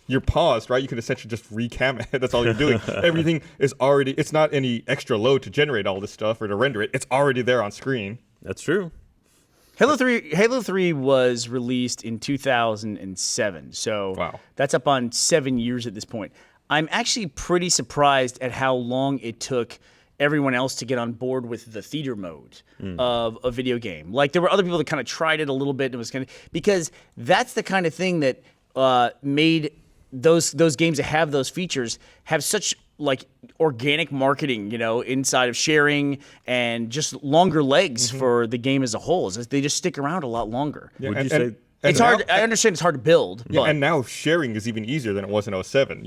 A: You're paused, right? You can essentially just recam it. That's all you're doing. Everything is already, it's not any extra load to generate all this stuff or to render it. It's already there on screen.
B: That's true.
C: Halo 3 was released in 2007. So That's up on 7 years at this point. I'm actually pretty surprised at how long it took everyone else to get on board with the theater mode of a video game. Like there were other people that kind of tried it a little bit and it was because that's the kind of thing that made those games that have those features have such like organic marketing, inside of sharing and just longer legs for the game as a whole. They just stick around a lot longer.
A: Yeah,
B: Would you say
C: it's hard? I understand it's hard to build.
A: Yeah,
C: but.
A: And now sharing is even easier than it was in 07.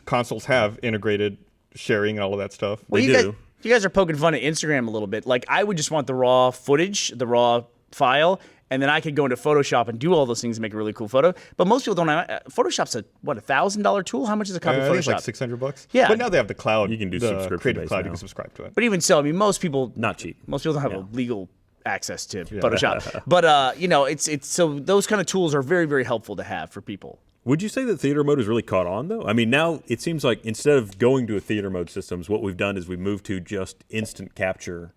A: Consoles have integrated sharing and all of that stuff.
C: Well, you guys are poking fun at Instagram a little bit. Like I would just want the raw footage, the raw file. And then I could go into Photoshop and do all those things and make a really cool photo. But most people don't have Photoshop's $1,000 tool? How much is a copy of Photoshop?
A: It's like $600.
C: Yeah.
A: But now they have the cloud.
B: You can do
A: the
B: subscription
A: Creative Cloud.
B: now.
A: You can subscribe to it.
C: But even so, I mean, most people
B: not cheap.
C: Most people don't have a legal access to Photoshop. But it's so those kind of tools are very, very helpful to have for people.
B: Would you say that theater mode has really caught on, though? I mean, now it seems like instead of going to a theater mode systems, what we've done is we've moved to just instant capture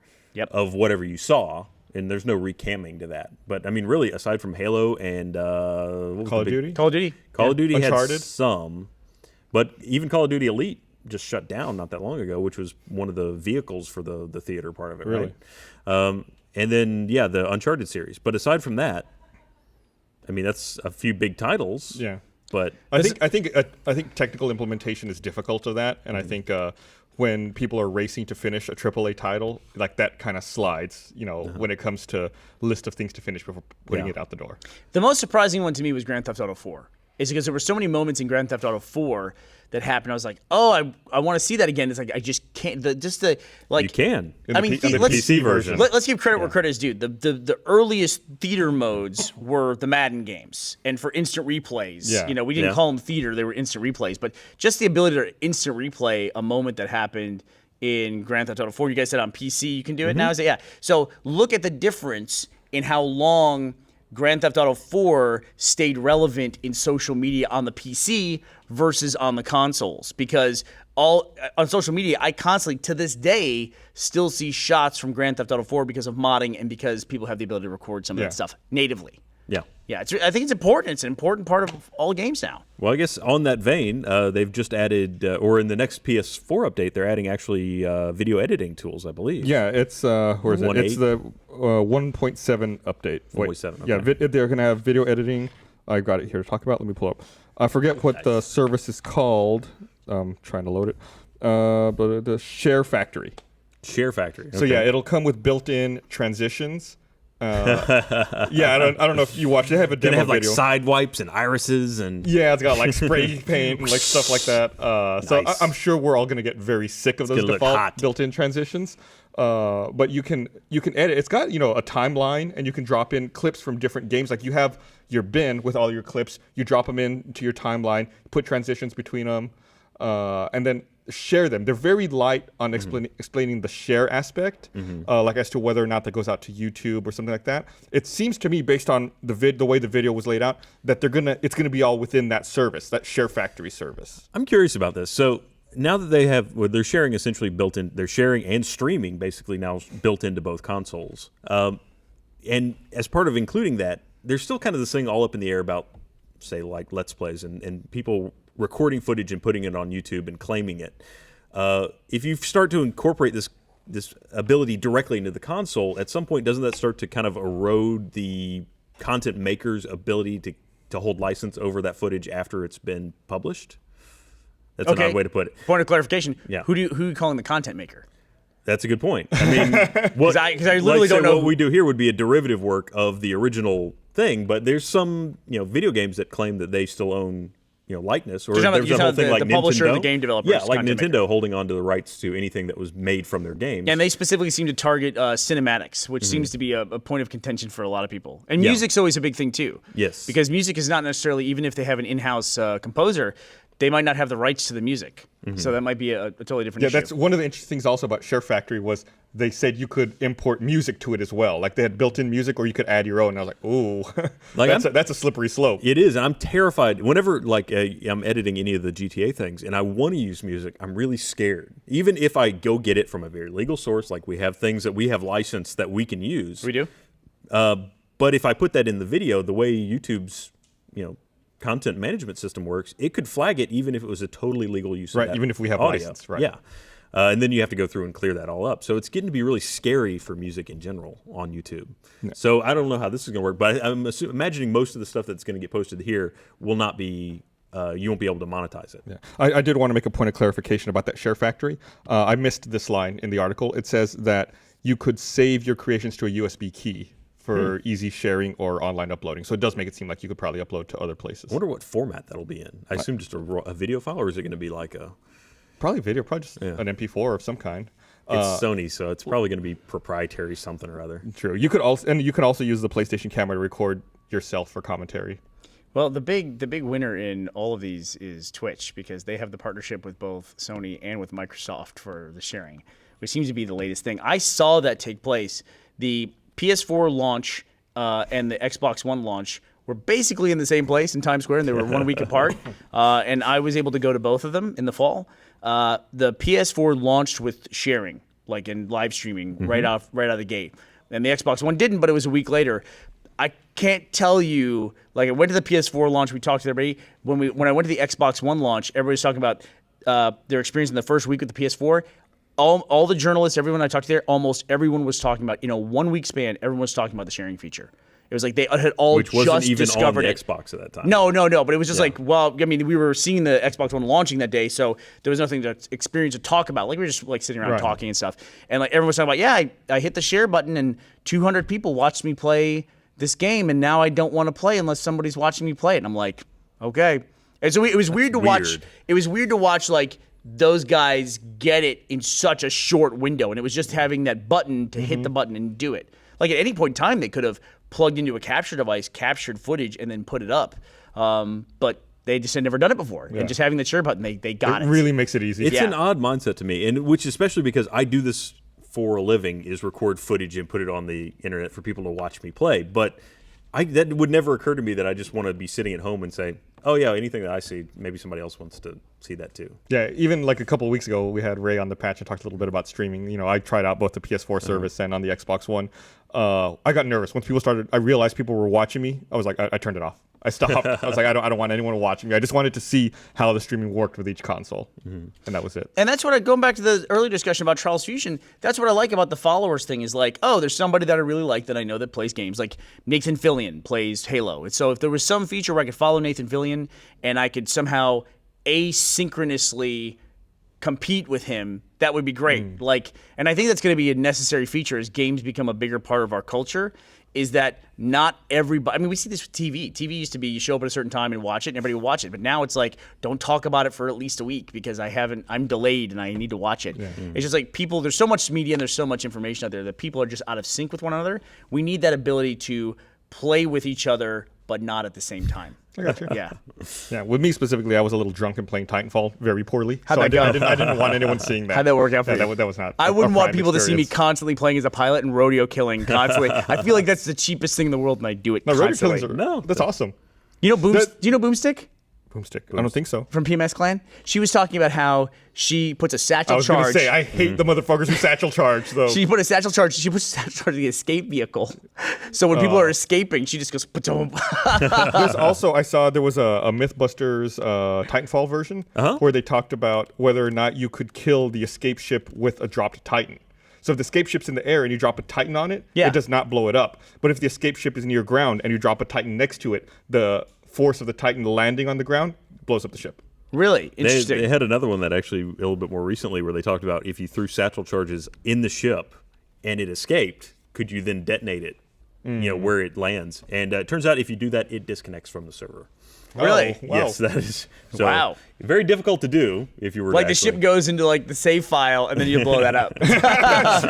B: of whatever you saw. And there's no recamming to that. But, I mean, really, aside from Halo and
A: Call of Duty?
C: Call of Duty.
B: Call of Duty
A: Uncharted?
B: had some. But even Call of Duty Elite just shut down not that long ago, which was one of the vehicles for the theater part of it,
A: Really?
B: right? And then, the Uncharted series. But aside from that, I mean, that's a few big titles.
A: Yeah.
B: But
A: I think technical implementation is difficult of that. And I think when people are racing to finish a AAA title, like that kind of slides, when it comes to list of things to finish before putting it out the door.
C: The most surprising one to me was Grand Theft Auto 4. Is because there were so many moments in Grand Theft Auto 4 that happened. I was like, oh, I want to see that again. It's like I just can't.
B: You can.
C: I mean,
A: on the PC version.
C: Let's give credit where credit is due. The earliest theater modes were the Madden games, and for instant replays.
A: Yeah.
C: We didn't call them theater; they were instant replays. But just the ability to instant replay a moment that happened in Grand Theft Auto 4. You guys said on PC you can do it now. So look at the difference in how long Grand Theft Auto 4 stayed relevant in social media on the PC versus on the consoles. Because on social media, I constantly, to this day, still see shots from Grand Theft Auto 4 because of modding and because people have the ability to record some of that stuff natively.
B: Yeah.
C: Yeah, I think it's important. It's an important part of all games now.
B: Well, I guess on that vein, they've just added, or in the next PS4 update, they're adding actually video editing tools, I believe.
A: Yeah, it's where is it? It's the 1.7 update.
B: 1.7.
A: Yeah, they're going to have video editing. I got it here to talk about. Let me pull up. I forget what the service is called. I'm trying to load it. But the Share Factory.
B: Share Factory.
A: So yeah, it'll come with built-in transitions Yeah, I don't know if you watched. They have a
B: They
A: demo
B: have like
A: video.
B: side wipes and irises and
A: Yeah, it's got like spray paint and like stuff like that. So
B: Nice.
A: I'm sure we're all gonna get very sick of those
B: gonna look
A: default
B: hot.
A: built-in transitions. But you can edit. It's got a timeline, and you can drop in clips from different games. Like you have your bin with all your clips. You drop them into your timeline, put transitions between them, and then share them. They're very light on explaining the share aspect, like as to whether or not that goes out to YouTube or something like that. It seems to me, based on the way the video was laid out, that it's gonna be all within that service, that Share Factory service.
B: I'm curious about this. So now that they're sharing essentially they're sharing and streaming basically now built into both consoles. And as part of including that, there's still kind of this thing all up in the air about, say, like Let's Plays and people recording footage and putting it on YouTube and claiming it. If you start to incorporate this ability directly into the console, at some point, doesn't that start to kind of erode the content maker's ability to hold license over that footage after it's been published? That's an odd way to put it.
C: Point of clarification.
B: Yeah.
C: Who are you calling the content maker?
B: That's a good point. I mean, because
C: I literally don't know
B: what we do here would be a derivative work of the original thing, but there's some video games that claim that they still own likeness, or
C: You're
B: there's a whole thing like
C: the
B: Nintendo,
C: publisher of the game developer.
B: yeah, like Nintendo holding on to the rights to anything that was made from their games.
C: And they specifically seem to target cinematics, which seems to be a point of contention for a lot of people. And music's always a big thing too.
B: Yes,
C: because music is not necessarily, even if they have an in-house composer, they might not have the rights to the music. So that might be a totally different issue.
A: Yeah, that's one of the interesting things also about Share Factory was they said you could import music to it as well. Like they had built-in music, or you could add your own. And I was like, ooh, that's a slippery slope.
B: It is, and I'm terrified. Whenever I'm editing any of the GTA things, and I want to use music, I'm really scared. Even if I go get it from a very legal source, like we have things that we have licensed that we can use.
C: We do.
B: But if I put that in the video, the way YouTube's content management system works, it could flag it even if it was a totally legal use of
A: Right,
B: that
A: even if we have
B: audio.
A: license, right.
B: Yeah. And then you have to go through and clear that all up. So it's getting to be really scary for music in general on YouTube. Yeah. So I don't know how this is going to work, but I'm imagining most of the stuff that's going to get posted here will not be, you won't be able to monetize it.
A: Yeah. I did want to make a point of clarification about that Share Factory. I missed this line in the article. It says that you could save your creations to a USB key for easy sharing or online uploading. So it does make it seem like you could probably upload to other places.
B: I wonder what format that'll be in. I assume just a video file, or is it going to be like a...
A: Probably video, probably just an MP4 of some kind.
B: It's Sony, so it's probably going to be proprietary something or other.
A: True. You could also use the PlayStation camera to record yourself for commentary.
C: Well, the big winner in all of these is Twitch, because they have the partnership with both Sony and with Microsoft for the sharing, which seems to be the latest thing. I saw that take place. The PS4 launch and the Xbox One launch were basically in the same place in Times Square, and they were 1 week apart. And I was able to go to both of them in the fall. The PS4 launched with sharing, like in live streaming, right out of the gate. And the Xbox One didn't, but it was a week later. I can't tell you, like I went to the PS4 launch, we talked to everybody. When I went to the Xbox One launch, everybody was talking about their experience in the first week with the PS4. All the journalists, everyone I talked to there, almost everyone was talking about, 1 week span, everyone was talking about the sharing feature. It was like they had all
B: Which wasn't
C: just
B: even
C: discovered
B: on the
C: it.
B: Xbox at that time.
C: No, but it was just like, well, I mean, we were seeing the Xbox One launching that day, so there was nothing to experience to talk about. Like we were just like sitting around talking and stuff, and like everyone was talking about, yeah, I hit the share button and 200 people watched me play this game, and now I don't want to play unless somebody's watching me play it. And I'm like, okay. And so it was weird to watch. It was weird to watch like those guys get it in such a short window, and it was just having that button to hit the button and do it. Like at any point in time, they could have plugged into a capture device, captured footage, and then put it up. But they just had never done it before. Yeah. And just having the share button, they got it.
A: It really makes it easy.
B: It's an odd mindset to me, and which especially because I do this for a living, is record footage and put it on the internet for people to watch me play. But that would never occur to me that I just want to be sitting at home and say, oh yeah, anything that I see, maybe somebody else wants to see that too.
A: Yeah, even like a couple of weeks ago, we had Ray on the patch and talked a little bit about streaming. I tried out both the PS4 service and on the Xbox One. I got nervous once people started. I realized people were watching me. I was like, I turned it off. I stopped. I was like, I don't want anyone watching me. I just wanted to see how the streaming worked with each console, and that was it.
C: And that's what going back to the earlier discussion about Trials Fusion. That's what I like about the followers thing. Is like, oh, there's somebody that I really like that I know that plays games. Like Nathan Fillion plays Halo, and so if there was some feature where I could follow Nathan Fillion and I could somehow asynchronously compete with him, that would be great. Like, and I think that's going to be a necessary feature as games become a bigger part of our culture. Is that not everybody? I mean, we see this with TV. TV used to be you show up at a certain time and watch it, and everybody will watch it. But now it's like, don't talk about it for at least a week because I'm delayed and I need to watch it. Yeah. It's just like people. There's so much media and there's so much information out there that people are just out of sync with one another. We need that ability to play with each other, but not at the same time.
A: I got you.
C: Yeah.
A: Yeah. With me specifically, I was a little drunk and playing Titanfall very poorly.
C: How'd that go?
A: I didn't want anyone seeing that.
C: How'd that work out for you?
A: That was not.
C: I wouldn't
A: a
C: want
A: prime
C: people to see me
A: experience.
C: constantly playing as a pilot and rodeo killing constantly. I feel like that's the cheapest thing in the world, and I do it
A: No, rodeo
C: constantly.
A: killings are, that's awesome.
C: You know do you know Boomstick?
A: Boomstick. I don't think so.
C: From PMS Clan? She was talking about how she puts a
A: I
C: satchel
A: was going to
C: charge.
A: say, I hate the motherfuckers who satchel charge, though.
C: She puts a satchel charge in the escape vehicle. So when people are escaping, she just goes, "Patom."
A: There's also, I saw there was a Mythbusters Titanfall version where they talked about whether or not you could kill the escape ship with a dropped Titan. So if the escape ship's in the air and you drop a Titan on it, it does not blow it up. But if the escape ship is near ground and you drop a Titan next to it, the force of the Titan landing on the ground blows up the ship.
C: Really? Interesting.
B: They had another one that actually a little bit more recently where they talked about if you threw satchel charges in the ship and it escaped, could you then detonate it, where it lands? And it turns out if you do that, it disconnects from the server.
C: Really?
A: Oh, wow.
B: Yes, that is. So
C: Wow.
B: Very difficult to do if you were
C: Like
B: to
C: the ship goes into like the save file and then you blow that up.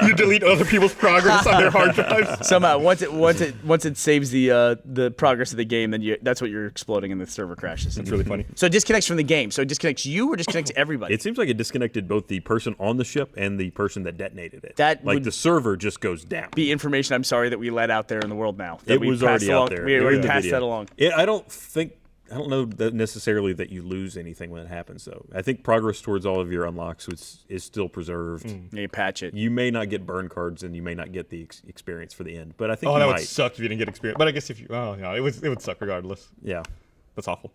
A: You delete other people's progress on their hard drives.
C: Somehow once it saves the progress of the game, then that's what you're exploding and the server crashes.
A: It's really funny.
C: So it disconnects from the game. So it disconnects you or disconnects everybody.
B: It seems like it disconnected both the person on the ship and the person that detonated it.
C: That
B: like
C: would
B: the server just goes down.
C: be information I'm sorry that we let out there in the world now. That
B: It
C: we
B: was
C: passed
B: already
C: along.
B: out there.
C: We
B: in
C: already
B: the
C: passed
B: video.
C: that along.
B: I don't know that necessarily that you lose anything when it happens, though. I think progress towards all of your unlocks is still preserved.
C: Yeah, you patch it.
B: You may not get burn cards, and you may not get the experience for the end. But I think
A: Oh,
B: you
A: that
B: might.
A: would suck if you didn't get experience. But I guess if you, it would suck regardless.
B: Yeah.
A: That's awful.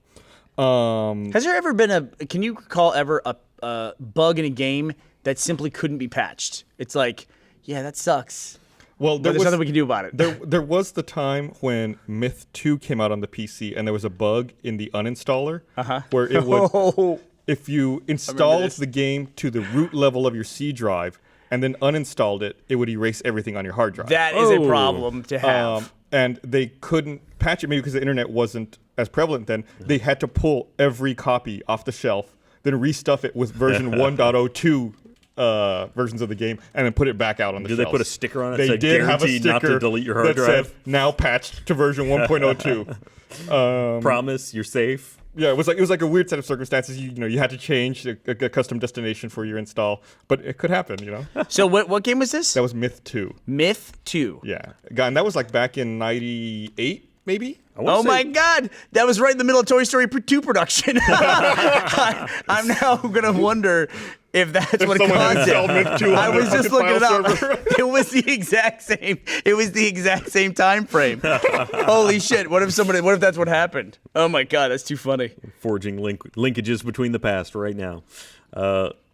C: Has there ever been can you recall ever a bug in a game that simply couldn't be patched? It's like, yeah, that sucks.
A: Well,
C: But there's nothing we can do about it.
A: There was the time when Myth 2 came out on the PC, and there was a bug in the uninstaller where it would, if you installed the game to the root level of your C drive and then uninstalled it, it would erase everything on your hard drive.
C: That is a problem to have.
A: And they couldn't patch it, maybe because the internet wasn't as prevalent then. They had to pull every copy off the shelf, then restuff it with version 1.02 versions of the game, and then put it back out on the
B: Did
A: shelves.
B: they put a sticker on it?
A: They
B: that said,
A: did have a
B: "Guaranteed
A: sticker
B: not to delete your hard
A: that
B: drive."
A: said, now patched to version 1.02.
B: Promise you're safe.
A: Yeah, it was like a weird set of circumstances. You had to change a custom destination for your install, but it could happen.
C: So what game was this?
A: That was Myth 2.
C: Myth 2.
A: Yeah, and that was like back in '98, maybe.
C: Oh my God! That was right in the middle of Toy Story 2 production. I'm now gonna wonder if that's what it
A: someone had
C: caused
A: installed
C: it.
A: Myth 2 on
C: I
A: the
C: was just
A: fucking
C: looking it
A: file
C: up.
A: server.
C: It was the exact same. It was the exact same time frame. Holy shit! What if that's what happened? Oh my God! That's too funny.
B: Forging linkages between the past right now.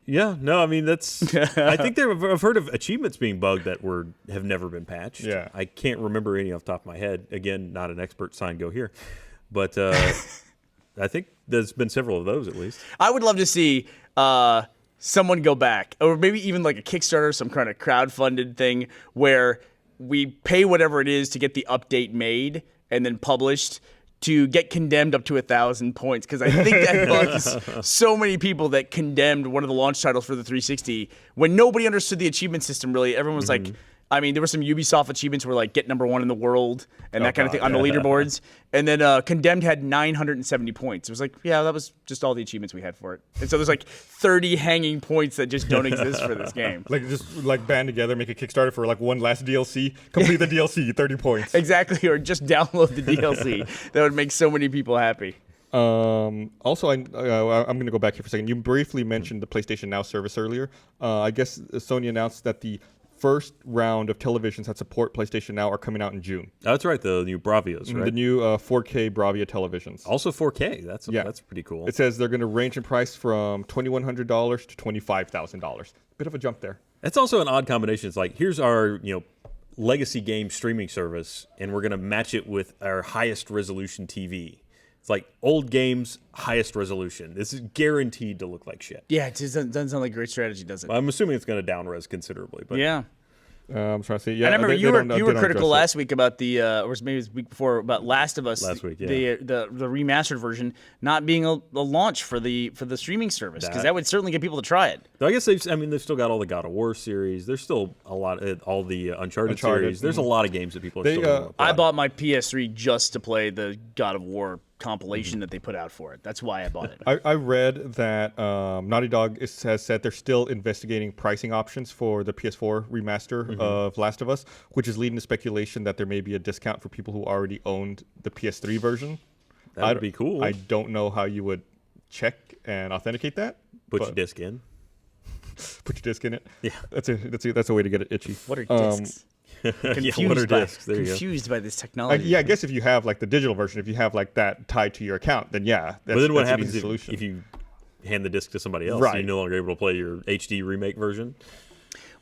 B: Yeah, no, I mean that's. I think I've heard of achievements being bugged that have never been patched.
A: Yeah.
B: I can't remember any off the top of my head. Again, not an expert. Sign go here, but I think there's been several of those at least.
C: I would love to see someone go back, or maybe even like a Kickstarter, some kind of crowdfunded thing where we pay whatever it is to get the update made and then published to get condemned up to 1,000 points, because I think that bugs so many people that condemned one of the launch titles for the 360 when nobody understood the achievement system really. Everyone was like, I mean, there were some Ubisoft achievements where like get #1 in the world and that kind of thing on the leaderboards. And then Condemned had 970 points. It was like, yeah, that was just all the achievements we had for it. And so there's like 30 hanging points that just don't exist for this game.
A: Like just like band together, make a Kickstarter for like one last DLC, complete the DLC, 30 points.
C: Exactly, or just download the DLC. That would make so many people happy.
A: Also, I'm going to go back here for a second. You briefly mentioned the PlayStation Now service earlier. I guess Sony announced that the first round of televisions that support PlayStation Now are coming out in June.
B: That's right, the new Bravios, right?
A: The new 4K Bravia televisions.
B: Also 4K. That's pretty cool.
A: It says they're going to range in price from $2,100 to $25,000. Bit of a jump there.
B: That's also an odd combination. It's like, here's our legacy game streaming service, and we're going to match it with our highest resolution TV. It's like old games, highest resolution. This is guaranteed to look like shit.
C: Yeah, it just doesn't sound like a great strategy, does it?
B: I'm assuming it's going to down res considerably. But
C: Yeah.
A: I'm trying to see. Yeah,
C: I remember you were critical
A: address
C: last week about the, or maybe it was the week before, about Last of Us.
B: Last week, yeah.
C: The remastered version not being a launch for the streaming service, because that would certainly get people to try it.
B: I guess they've still got all the God of War series. There's still a lot of all the Uncharted series. There's a lot of games that people are still going to play.
C: I bought my PS3 just to play the God of War compilation that they put out for it. That's why I bought it.
A: I read that Naughty Dog has said they're still investigating pricing options for the PS4 remaster of Last of Us, which is leading to speculation that there may be a discount for people who already owned the PS3 version.
B: That would be cool.
A: I don't know how you would check and authenticate that.
B: Put your disc in.
A: Put your disc in it.
B: Yeah,
A: that's a way to get it itchy.
C: What are discs? Confused by this technology.
A: Yeah, I guess if you have like the digital version, if you have like that tied to your account, then yeah.
B: But then what happens if you hand the disc to somebody else? Right. You're no longer able to play your HD remake version.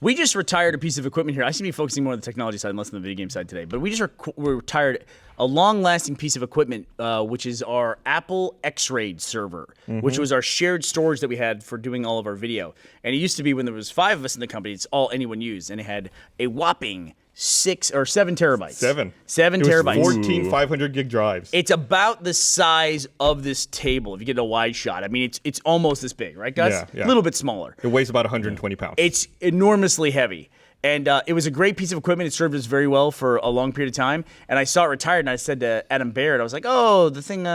C: We just retired a piece of equipment here. I seem to be focusing more on the technology side and less on the video game side today. But we just retired a long-lasting piece of equipment, which is our Apple X-Ray server, which was our shared storage that we had for doing all of our video. And it used to be when there was 5 of us in the company, it's all anyone used, and it had a whopping 6 or 7 terabytes.
A: 7
C: terabytes.
A: 14 500 gig drives.
C: It's about the size of this table. If you get a wide shot, I mean, it's almost this big, right, Gus?
A: Yeah.
C: A little bit smaller.
A: It weighs about 120 pounds.
C: It's enormously heavy. And it was a great piece of equipment. It served us very well for a long period of time. And I saw it retired, and I said to Adam Baird, I was like, "Oh, the thing,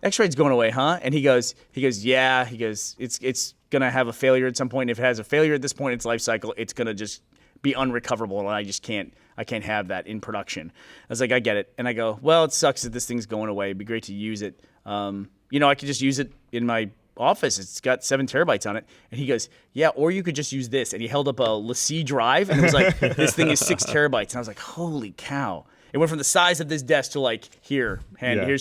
C: X-Ray's going away, huh?" And he goes, "Yeah." He goes, "It's gonna have a failure at some point. If it has a failure at this point in its life cycle, it's gonna just be unrecoverable, and I can't have that in production." I was like, "I get it." And I go, "Well, it sucks that this thing's going away. It'd be great to use it. I could just use it in my office. It's got 7 terabytes on it." And he goes, "Yeah, or you could just use this." And he held up a LaCie drive, and it was like, "This thing is 6 terabytes." And I was like, "Holy cow!" It went from the size of this desk to like, here's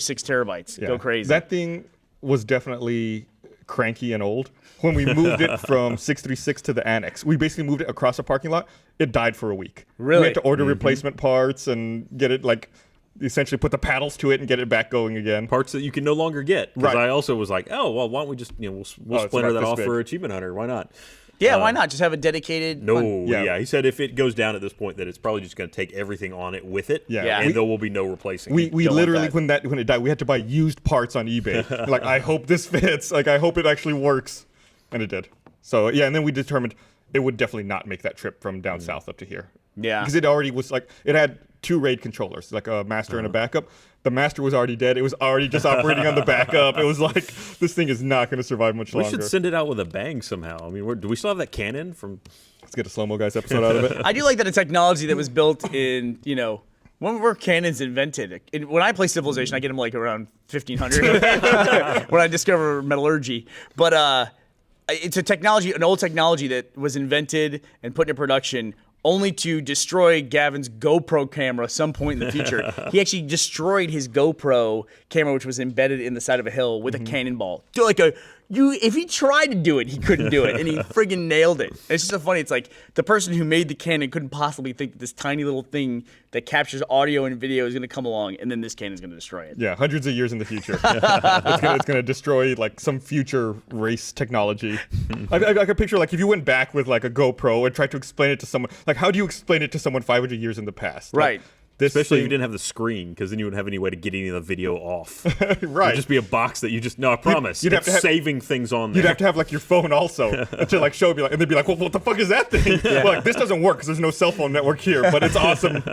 C: 6 terabytes. Yeah. Go crazy.
A: That thing was definitely cranky and old. When we moved it from 636 to the annex, we basically moved it across a parking lot. It died for a week.
C: Really?
A: We had to order replacement parts and get it essentially put the paddles to it and get it back going again.
B: Parts that you can no longer get. Because
A: right.
B: I also was like, oh, well, why don't we just, we'll splinter that off for Achievement Hunter. Why not?
C: Yeah, why not? Just have a dedicated...
B: Yeah. He said if it goes down at this point, that it's probably just going to take everything on it with it.
C: Yeah.
B: And there will be no replacing
A: we
B: it.
A: We literally, when it died, we had to buy used parts on eBay. Like, I hope this fits. Like, I hope it actually works. And it did. So, yeah, and then we determined it would definitely not make that trip from down south up to here.
C: Yeah.
A: Because it already was like, it had 2 RAID controllers, like a master and a backup. The master was already dead. It was already just operating on the backup. It was like, this thing is not going to survive much longer.
B: We should send it out with a bang somehow. I mean, do we still have that cannon from...
A: Let's get a Slow Mo Guys episode out of it.
C: I do like that a technology that was built in, when were cannons invented? When I play Civilization, I get them like around 1500 when I discover metallurgy. But it's an old technology that was invented and put into production only to destroy Gavin's GoPro camera some point in the future. He actually destroyed his GoPro camera, which was embedded in the side of a hill, with a cannonball. If he tried to do it, he couldn't do it, and he friggin' nailed it. And it's just so funny. It's like the person who made the cannon couldn't possibly think that this tiny little thing that captures audio and video is going to come along, and then this cannon's going to destroy it.
A: Yeah, hundreds of years in the future. It's going to destroy like some future race technology. I could picture like if you went back with like a GoPro and tried to explain it to someone, like how do you explain it to someone 500 years in the past?
C: Right.
A: Like,
B: especially if you didn't have the scrring, because then you wouldn't have any way to get any of the video off.
A: Right.
B: It'd just be a box that I promise. You'd have to saving things on there.
A: You'd have to have like your phone also to like show, and they'd be like, well, what the fuck is that thing? Yeah. Well, like, this doesn't work because there's no cell phone network here, but it's awesome.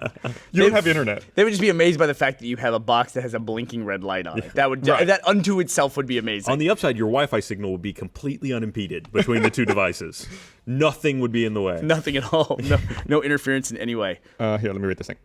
A: You don't have internet.
C: They would just be amazed by the fact that you have a box that has a blinking red light on it. That unto itself would be amazing.
B: On the upside, your Wi-Fi signal would be completely unimpeded between the two devices. Nothing would be in the way.
C: Nothing at all. No interference in any way.
A: Here, let me read this thing.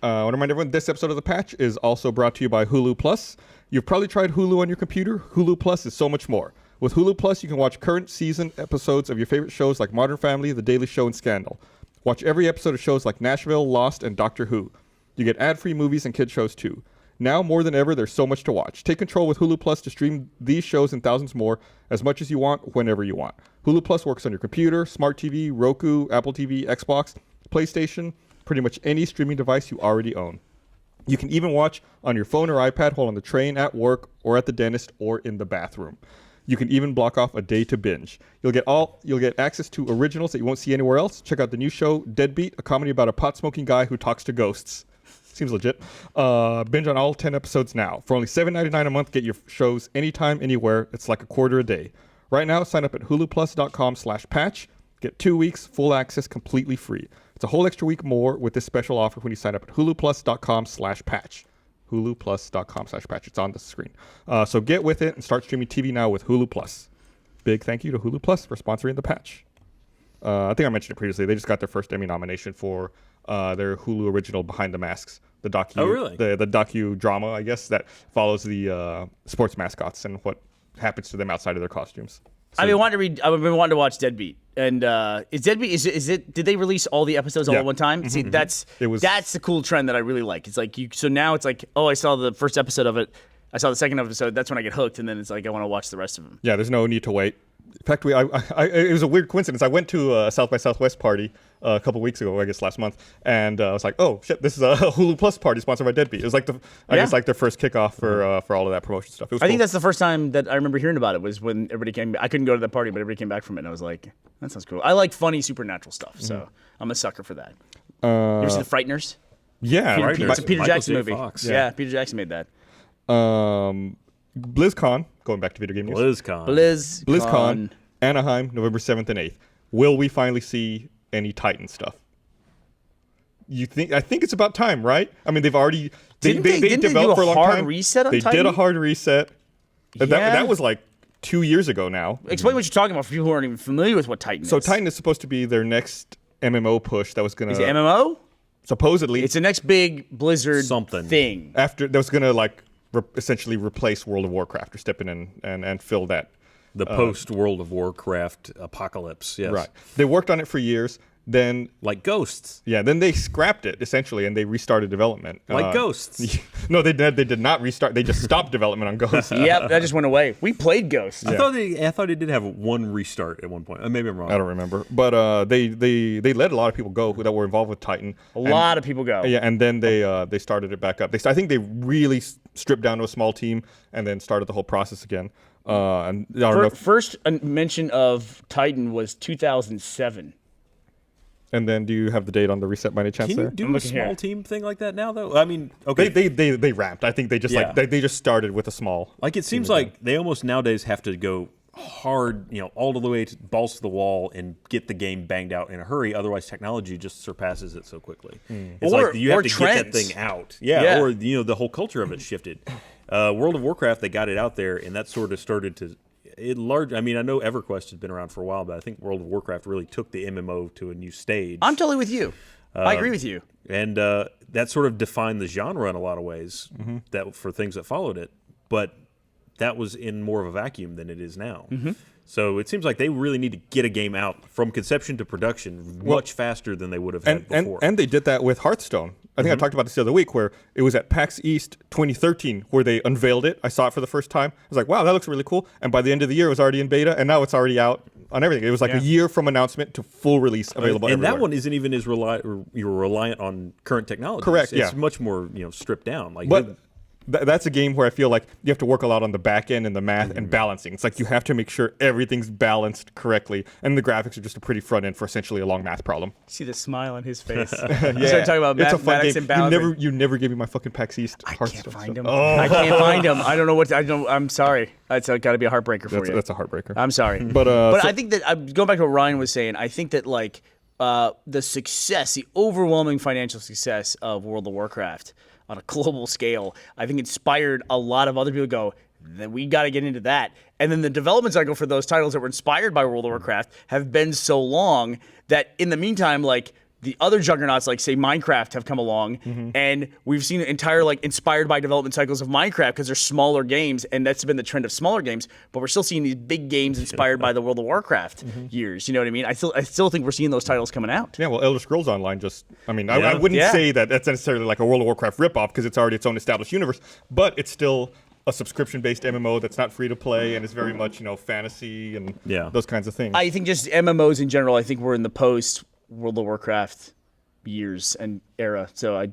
A: I want to remind everyone, this episode of The Patch is also brought to you by Hulu Plus. You've probably tried Hulu on your computer. Hulu Plus is so much more. With Hulu Plus, you can watch current season episodes of your favorite shows like Modern Family, The Daily Show, and Scandal. Watch every episode of shows like Nashville, Lost, and Doctor Who. You get ad-free movies and kid shows too. Now, more than ever, there's so much to watch. Take control with Hulu Plus to stream these shows and thousands more as much as you want, whenever you want. Hulu Plus works on your computer, smart TV, Roku, Apple TV, Xbox, PlayStation, pretty much any streaming device you already own. You can even watch on your phone or iPad while on the train, at work, or at the dentist, or in the bathroom. You can even block off a day to binge. You'll get access to originals that you won't see anywhere else. Check out the new show Deadbeat, a comedy about a pot-smoking guy who talks to ghosts. Seems legit. Binge on all 10 episodes now. For only $7.99 a month, get your shows anytime, anywhere. It's like $0.25 a day. Right now, sign up at huluplus.com/patch. Get 2 weeks, full access, completely free. It's a whole extra week more with this special offer when you sign up at huluplus.com/patch. huluplus.com/patch. It's on the screen. So get with it and start streaming TV now with Hulu Plus. Big thank you to Hulu Plus for sponsoring the patch. I think I mentioned it previously. They just got their first Emmy nomination for their Hulu original Behind the Masks, the docu.
B: Oh, really?
A: The docu-drama, I guess, that follows the sports mascots and what happens to them outside of their costumes. So,
C: I've been wanting to watch Deadbeat, and is Deadbeat is it? Did they release all the episodes all at one time? See, that's the cool trend that I really like. It's like so now it's like, oh, I saw the first episode of it, I saw the second episode. That's when I get hooked, and then it's like I want to watch the rest of them.
A: Yeah, there's no need to wait. In fact, it was a weird coincidence. I went to a South by Southwest party a couple weeks ago, I guess last month, and I was like, "Oh shit, this is a Hulu Plus party sponsored by Deadbeat." It was like I guess like their first kickoff for all of that promotion stuff. It was
C: I
A: cool.
C: think that's the first time that I remember hearing about it was when everybody came. I couldn't go to that party, but everybody came back from it, and I was like, "That sounds cool." I like funny supernatural stuff, so I'm a sucker for that. You ever see The Frighteners?
A: Yeah,
C: It's a Peter
B: Michael
C: Jackson
B: J.
C: movie.
B: Fox.
C: Yeah, Peter Jackson made that.
A: BlizzCon, going back to video game news. BlizzCon, Anaheim, November 7th and 8th. Will we finally see any Titan stuff? I think it's about time, right? I mean, they've already they developed for a long time.
C: Hard reset on
A: they
C: Titan?
A: did a hard reset.
C: Yeah.
A: That was like 2 years ago now.
C: Explain what you're talking about for people who aren't even familiar with what Titan is.
A: So Titan is supposed to be their next MMO push that was going to...
C: Is it MMO?
A: Supposedly.
C: It's the next big Blizzard thing.
A: After that was going to like essentially replace World of Warcraft or step in and fill that.
B: The post-World of Warcraft apocalypse, yes.
A: Right. They worked on it for years. Then,
B: like Ghosts.
A: Yeah, then they scrapped it, essentially, and they restarted development.
B: Like Ghosts.
A: No, they did not restart. They just stopped development on Ghosts.
C: Yep, that just went away. We played Ghosts.
B: I thought they did have one restart at one point. Maybe I'm wrong.
A: I don't remember. But they let a lot of people go that were involved with Titan.
C: A lot of people go.
A: Yeah, and then they started it back up. I think they really stripped down to a small team and then started the whole process again. And I don't know.
C: First mention of Titan was 2007.
A: And then, do you have the date on the reset by any chance?
B: Can you do a small team thing like that now, though? I mean, okay,
A: they ramped. I think they just they just started with a small.
B: Like it seems like they almost nowadays have to go hard, all the way to balls to the wall and get the game banged out in a hurry. Otherwise, technology just surpasses it so quickly. It's like you have to get that thing out. Yeah. Or the whole culture of it shifted. World of Warcraft, they got it out there, and that sort of started to. I know EverQuest has been around for a while, but I think World of Warcraft really took the MMO to a new stage.
C: I'm totally with you. I agree with you.
B: And that sort of defined the genre in a lot of ways that for things that followed it. But that was in more of a vacuum than it is now. So it seems like they really need to get a game out from conception to production much faster than they would have had before.
A: And they did that with Hearthstone. I think I talked about this the other week where it was at PAX East 2013 where they unveiled it. I saw it for the first time. I was like, wow, that looks really cool. And by the end of the year, it was already in beta, and now it's already out on everything. It was like a year from announcement to full release available everywhere.
B: And that one isn't even as you're reliant on current technology.
A: Correct,
B: It's much more stripped down.
A: But that's a game where I feel like you have to work a lot on the back end and the math and balancing. It's like you have to make sure everything's balanced correctly, and the graphics are just a pretty front end for essentially a long math problem.
C: See the smile on his face.
A: Started
C: talking about mathematics and balancing.
A: You never gave me my fucking PAX East Hearthstone.
C: I can't find him. I can't find him. I don't know what. I'm sorry. That's got to be a heartbreaker for you.
A: That's a heartbreaker.
C: I'm sorry.
A: But
C: I think that going back to what Ryan was saying, I think that like the success, the overwhelming financial success of World of Warcraft on a global scale, I think inspired a lot of other people to go, then we got to get into that. And then the development cycle for those titles that were inspired by World of Warcraft have been so long that in the meantime, like the other juggernauts, like say Minecraft, have come along, and we've seen entire like inspired by development cycles of Minecraft because they're smaller games, and that's been the trend of smaller games. But we're still seeing these big games inspired by the World of Warcraft years. You know what I mean? I still think we're seeing those titles coming out.
A: Yeah, well, Elder Scrolls Online I wouldn't say that that's necessarily like a World of Warcraft ripoff because it's already its own established universe, but it's still a subscription-based MMO that's not free to play and is very much fantasy and those kinds of things.
C: I think just MMOs in general. I think we're in the post World of Warcraft years and era. So I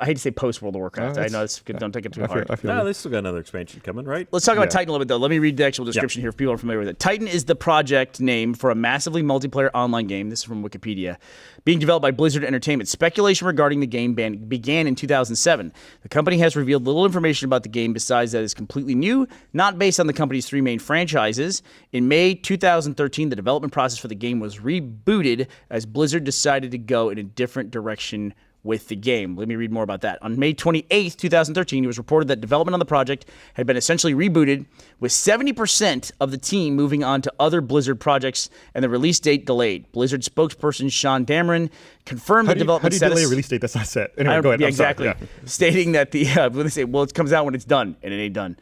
C: hate to say post World of Warcraft. I know it's good. Don't take it too hard.
A: I feel
B: No, they still got another expansion coming, right?
C: Let's talk about Titan a little bit, though. Let me read the actual description here if people are familiar with it. Titan is the project name for a massively multiplayer online game. This is from Wikipedia. Being developed by Blizzard Entertainment. Speculation regarding the game began in 2007. The company has revealed little information about the game besides that it's completely new, not based on the company's 3 main franchises. In May 2013, the development process for the game was rebooted as Blizzard decided to go in a different direction with the game. Let me read more about that. On May 28th, 2013, it was reported that development on the project had been essentially rebooted, with 70% of the team moving on to other Blizzard projects and the release date delayed. Blizzard spokesperson Sean Dameron confirmed the development status.
A: How do you delay a release date that's not set? Anyway, go ahead.
C: Yeah,
A: I'm sorry.
C: exactly.
A: Yeah.
C: Stating that when they say, well, it comes out when it's done, and it ain't done.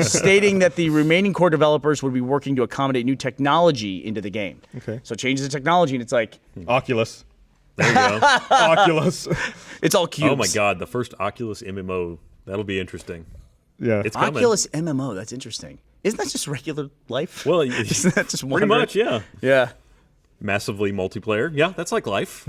C: Stating that the remaining core developers would be working to accommodate new technology into the game.
A: Okay.
C: So changes the technology, and it's like
A: Oculus.
B: There you go.
A: Oculus.
C: it's all cubes.
B: Oh my God, the first Oculus MMO. That'll be interesting.
A: Yeah.
B: It's coming.
C: Oculus MMO. That's interesting. Isn't that just regular life?
B: Well,
C: isn't that just
B: pretty much, yeah.
C: Yeah.
B: Massively multiplayer. Yeah, that's like life.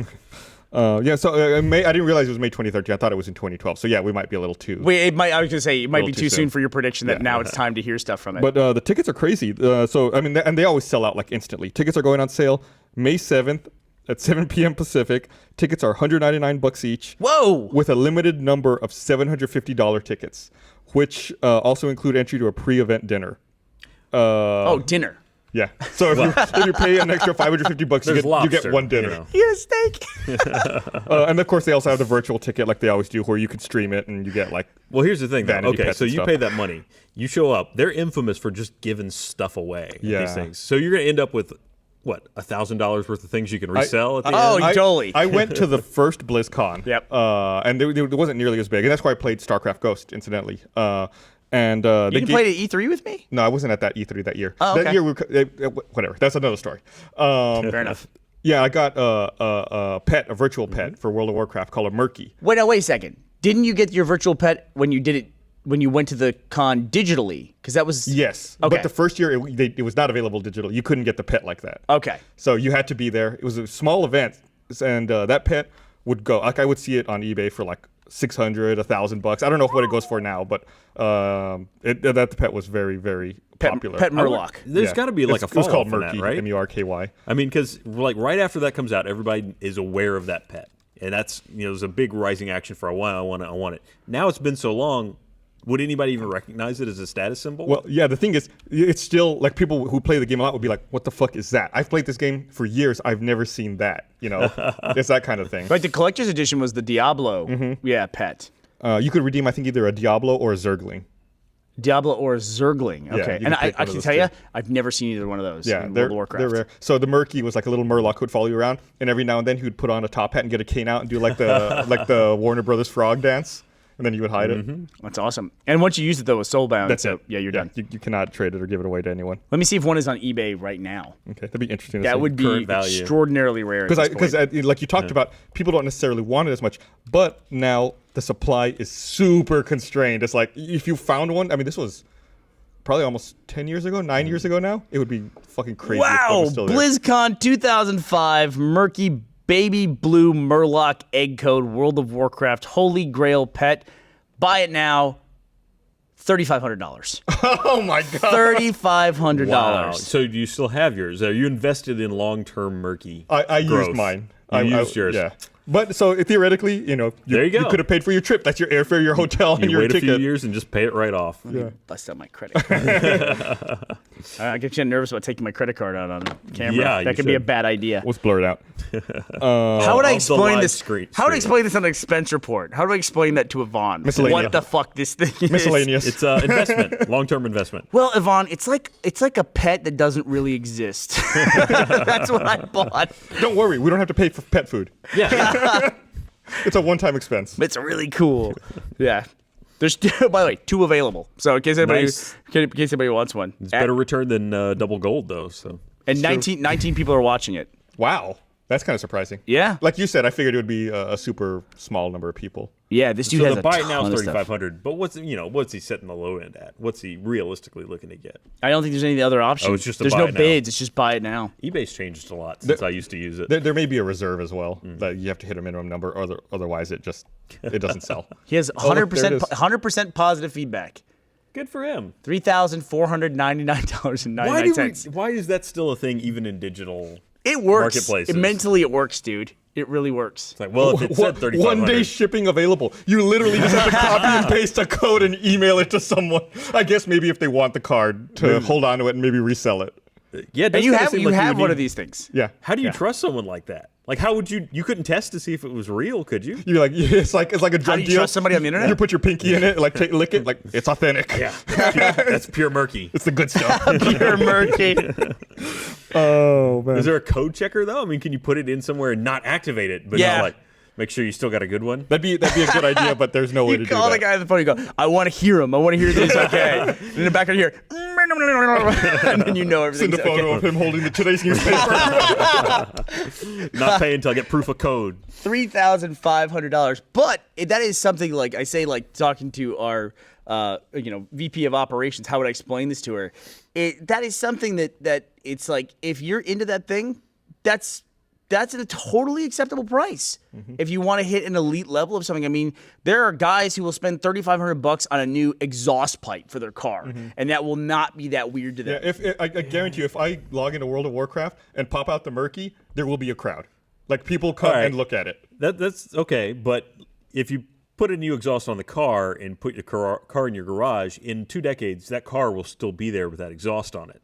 A: So I didn't realize it was May 2013. I thought it was in 2012. So yeah, we might be a little too.
C: Wait, I was gonna say it might be
A: Little
C: too
A: too
C: soon
A: soon.
C: for your prediction that now it's time to hear stuff from it.
A: But the tickets are crazy. So I mean, and they always sell out like instantly. Tickets are going on sale May 7th at 7 p.m. Pacific. Tickets are $199 each.
C: Whoa!
A: With a limited number of $750 tickets, which also include entry to a pre-event dinner.
C: Dinner.
A: Yeah. So if you pay an extra $550, you
B: lobster,
A: get one dinner.
B: you know.
C: You get a steak.
A: And of course, they also have the virtual ticket, like they always do, where you can stream it and you get like.
B: Well, here's the thing, though.
A: Vanity
B: Okay,
A: pets
B: so
A: and
B: you
A: stuff.
B: pay that money. You show up. They're infamous for just giving stuff away. at
A: Yeah.
B: These things. So you're going to end up with, what, $1,000 worth of things you can resell at the
C: Oh,
B: end?
C: totally.
A: I went to the first BlizzCon.
C: Yep.
A: And it wasn't nearly as big, and that's why I played StarCraft Ghost, incidentally. And
C: You didn't play at E3 with me?
A: No, I wasn't at that E3 that year.
C: Oh, okay.
A: That year, whatever. That's another story.
C: Fair enough.
A: Yeah, I got a virtual pet for World of Warcraft called a Murky.
C: Wait a second. Didn't you get your virtual pet when you did it when you went to the con digitally? Because that was
A: Yes.
C: Okay.
A: But the first year, it was not available digital. You couldn't get the pet like that.
C: Okay.
A: So you had to be there. It was a small event, and that pet would go. Like I would see it on eBay for like $600, $1,000. I don't know what it goes for now, but that pet was very, very popular.
C: Pet Murloc.
B: There's
A: Yeah.
B: got to be like a
A: It was
B: follow-up
A: called
B: for
A: Murky,
B: that, right?
A: Murky.
B: I mean, because like right after that comes out, everybody is aware of that pet, and that's there's a big rising action for I want it. Now it's been so long. Would anybody even recognize it as a status symbol?
A: Well, yeah, the thing is, it's still like people who play the game a lot would be like, what the fuck is that? I've played this game for years. I've never seen that. It's that kind of thing.
C: Right, the collector's edition was the Diablo pet.
A: You could redeem, I think, either a Diablo or a Zergling.
C: Diablo or Zergling.
A: Yeah,
C: Okay.
A: you
C: And
A: can pick
C: I
A: one of
C: can
A: those
C: tell you,
A: two.
C: I've never seen either one of those
A: Yeah,
C: in
A: they're
C: World of Warcraft.
A: they're rare. So the Murky was like a little Murloc who would follow you around, and every now and then he would put on a top hat and get a cane out and do like the like the Warner Brothers frog dance, and then you would hide it.
C: That's awesome. And once you use it, though, it's soulbound.
A: That's
C: so,
A: it.
C: Yeah, you're done.
A: You cannot trade it or give it away to anyone.
C: Let me see if one is on eBay right now.
A: Okay, that'd be interesting. To
C: That
A: see.
C: would be
B: Current value.
C: extraordinarily rare.
A: Because like you talked about, people don't necessarily want it as much, but now the supply is super constrained. It's like if you found one, I mean, this was probably almost 10 years ago, 9 years ago now, it would be fucking crazy. if it
C: Wow!
A: was still there.
C: BlizzCon 2005, Murky Baby Blue Murloc Egg Code World of Warcraft Holy Grail Pet. Buy it now. $3,500.
A: Oh my god!
C: $3,500.
B: Wow. So do you still have yours? Are you invested in long-term Murky?
A: I used
B: growth?
A: mine.
B: You
A: I
B: used yours.
A: Yeah. But so theoretically,
B: There you go.
A: You could have paid for your trip. That's your airfare, your hotel, and
B: You
A: your
B: wait
A: ticket.
B: a few years and just pay it right off.
C: Bust out my credit card. I get you nervous about taking my credit card out on camera.
B: Yeah,
C: that
B: you
C: could be a
B: should.
C: bad idea.
A: Let's blur it out.
C: How would I
B: the
C: explain
B: live
C: this?
B: screen-
C: How would I
B: stream.
C: explain this on an expense report? How do I explain that to Yvonne?
A: Miscellaneous.
C: What the fuck this thing is?
A: Miscellaneous.
B: It's investment, long-term investment.
C: Well, Yvonne, it's like a pet that doesn't really exist. That's what I bought.
A: Don't worry, we don't have to pay for pet food.
B: Yeah.
A: It's a one-time expense.
C: It's really cool. Yeah. There's by the way 2 available. So in case anybody
B: Nice.
C: in case anybody wants one.
B: It's better return than double gold, though. So
C: And 19 people are watching it.
A: Wow. That's kind of surprising.
C: Yeah.
A: Like you said, I figured it would be a super small number of people.
C: Yeah, this dude
B: So
C: has
B: the
C: a
B: buy
C: ton
B: it now
C: of
B: is
C: stuff.
B: $3,500. But what's he setting the low end at? What's he realistically looking to get?
C: I don't think there's any other options.
B: it's just a
C: there's
B: buy
C: no
B: it now.
C: bids. It's just buy it now.
B: eBay's changed a lot since I used to use it.
A: There may be a reserve as well that you have to hit a minimum number, or otherwise it doesn't sell.
C: He has
A: Oh, look, there it
C: 100% positive feedback.
B: Good for him.
C: $3,499.99.
B: Why is that still a thing even in digital?
C: It works.
B: Marketplaces?
C: Mentally, it works, dude. It really works.
B: It's like, well, if it said 3,500.
A: 1 day shipping available. You literally just have to copy and paste a code and email it to someone. I guess maybe if they want the card to hold on to it and maybe resell it.
B: Yeah, it does
C: And you
B: kinda
C: have
B: seem
C: you
B: like
C: have
B: would
C: one
B: need-
C: of these things.
A: Yeah.
B: How do you trust someone like that? Like, how would you couldn't test to see if it was real, could you?
A: You're like, it's like a
C: How
A: drug
C: do you
A: deal.
C: trust somebody on the internet?
A: You put your pinky in it, like lick it, like it's authentic.
B: Yeah, that's pure murky.
A: It's the good stuff.
C: Pure murky.
A: Oh man.
B: Is there a code checker though? I mean, can you put it in somewhere and not activate it, but
C: Yeah.
B: not like make sure you still got a good one?
A: That'd be a good idea, but there's no way to
C: You
A: do
C: call the
A: that.
C: guy on the phone. You go, I want to hear him. I want to hear that he's okay. And in the back of here, and then you know
A: Send
C: everything's
A: a photo
C: okay.
A: of him holding the today's newspaper.
B: Not pay until I get proof of code.
C: $3,500. But that is something like I say, like talking to our VP of operations. How would I explain this to her? That is something that it's like if you're into that thing, that's at a totally acceptable price. If you want to hit an elite level of something, I mean, there are guys who will spend $3,500 on a new exhaust pipe for their car, and that will not be that weird to them.
A: Yeah, I guarantee you, if I log into World of Warcraft and pop out the Murky, there will be a crowd. Like people come
B: All right.
A: and look at it.
B: That's okay, but if you put a new exhaust on the car and put your car in your garage, in 2 decades, that car will still be there with that exhaust on it.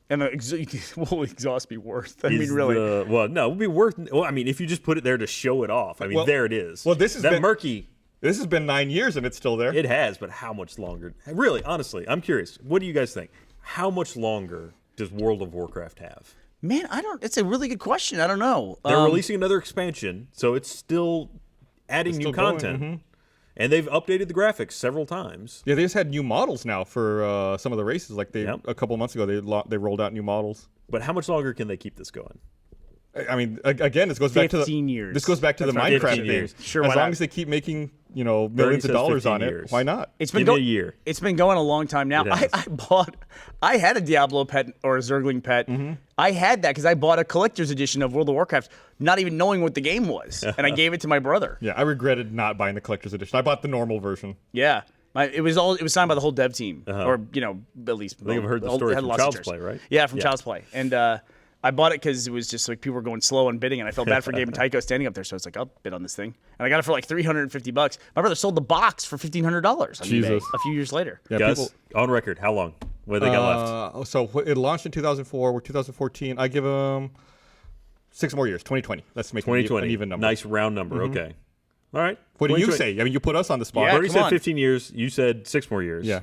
C: And the will exhaust be worth? I mean,
B: Is
C: really?
B: well, no, it would be worth. Well, I mean, if you just put it there to show it off, I mean,
A: Well-
B: there it is.
A: well, this has
B: that
A: been-
B: murky.
A: This has been 9 years and it's still there.
B: It has, but how much longer? Really, honestly, I'm curious. What do you guys think? How much longer does World of Warcraft have?
C: Man, I don't. It's a really good question. I don't know.
B: They're releasing another expansion, so it's still adding new
A: still going,
B: content, and they've updated the graphics several times.
A: Yeah, they just had new models now for some of the races. Like
B: Yep.
A: a couple months ago, they rolled out new models.
B: But how much longer can they keep this going?
A: I mean, again, this goes back to
C: 15 years.
A: This goes back to the
C: That's right.
A: Minecraft
B: 15
A: thing.
B: years.
C: Sure,
A: as
C: why
A: long
C: not?
A: as they keep making millions of
B: says
A: dollars
B: 15
A: on it,
B: years.
A: why not?
C: It's been
B: Give me
C: going
B: a year.
C: It's been going a long time now.
B: It has.
C: I had a Diablo pet or a Zergling pet. I had that because I bought a collector's edition of World of Warcraft, not even knowing what the game was, and I gave it to my brother.
A: Yeah, I regretted not buying the collector's edition. I bought the normal version.
C: Yeah. It was signed by the whole dev team, or at least.
B: I think I've heard the story from Child's Play, right?
C: Yeah, from
B: Yeah.
C: Child's Play, and I bought it because it was just like people were going slow on bidding, and I felt bad for Gabe and Tycho standing up there, so I was like, I'll bid on this thing, and I got it for like $350. My brother sold the box for $1,500 on eBay
A: Jesus.
C: a few years later.
A: Yeah,
B: Gus, on record, how long? What do they got left?
A: So it launched in 2004. We're 2014. I give them 6 more years. 2020. Let's make
B: 2020.
A: an even number.
B: Nice round number. Okay. All right.
A: What do you
B: 2020.
A: say? I mean, you put us on the spot.
C: Yeah,
B: Bernie
C: come
B: said
C: on.
B: 15 years. You said 6 more years.
A: Yeah.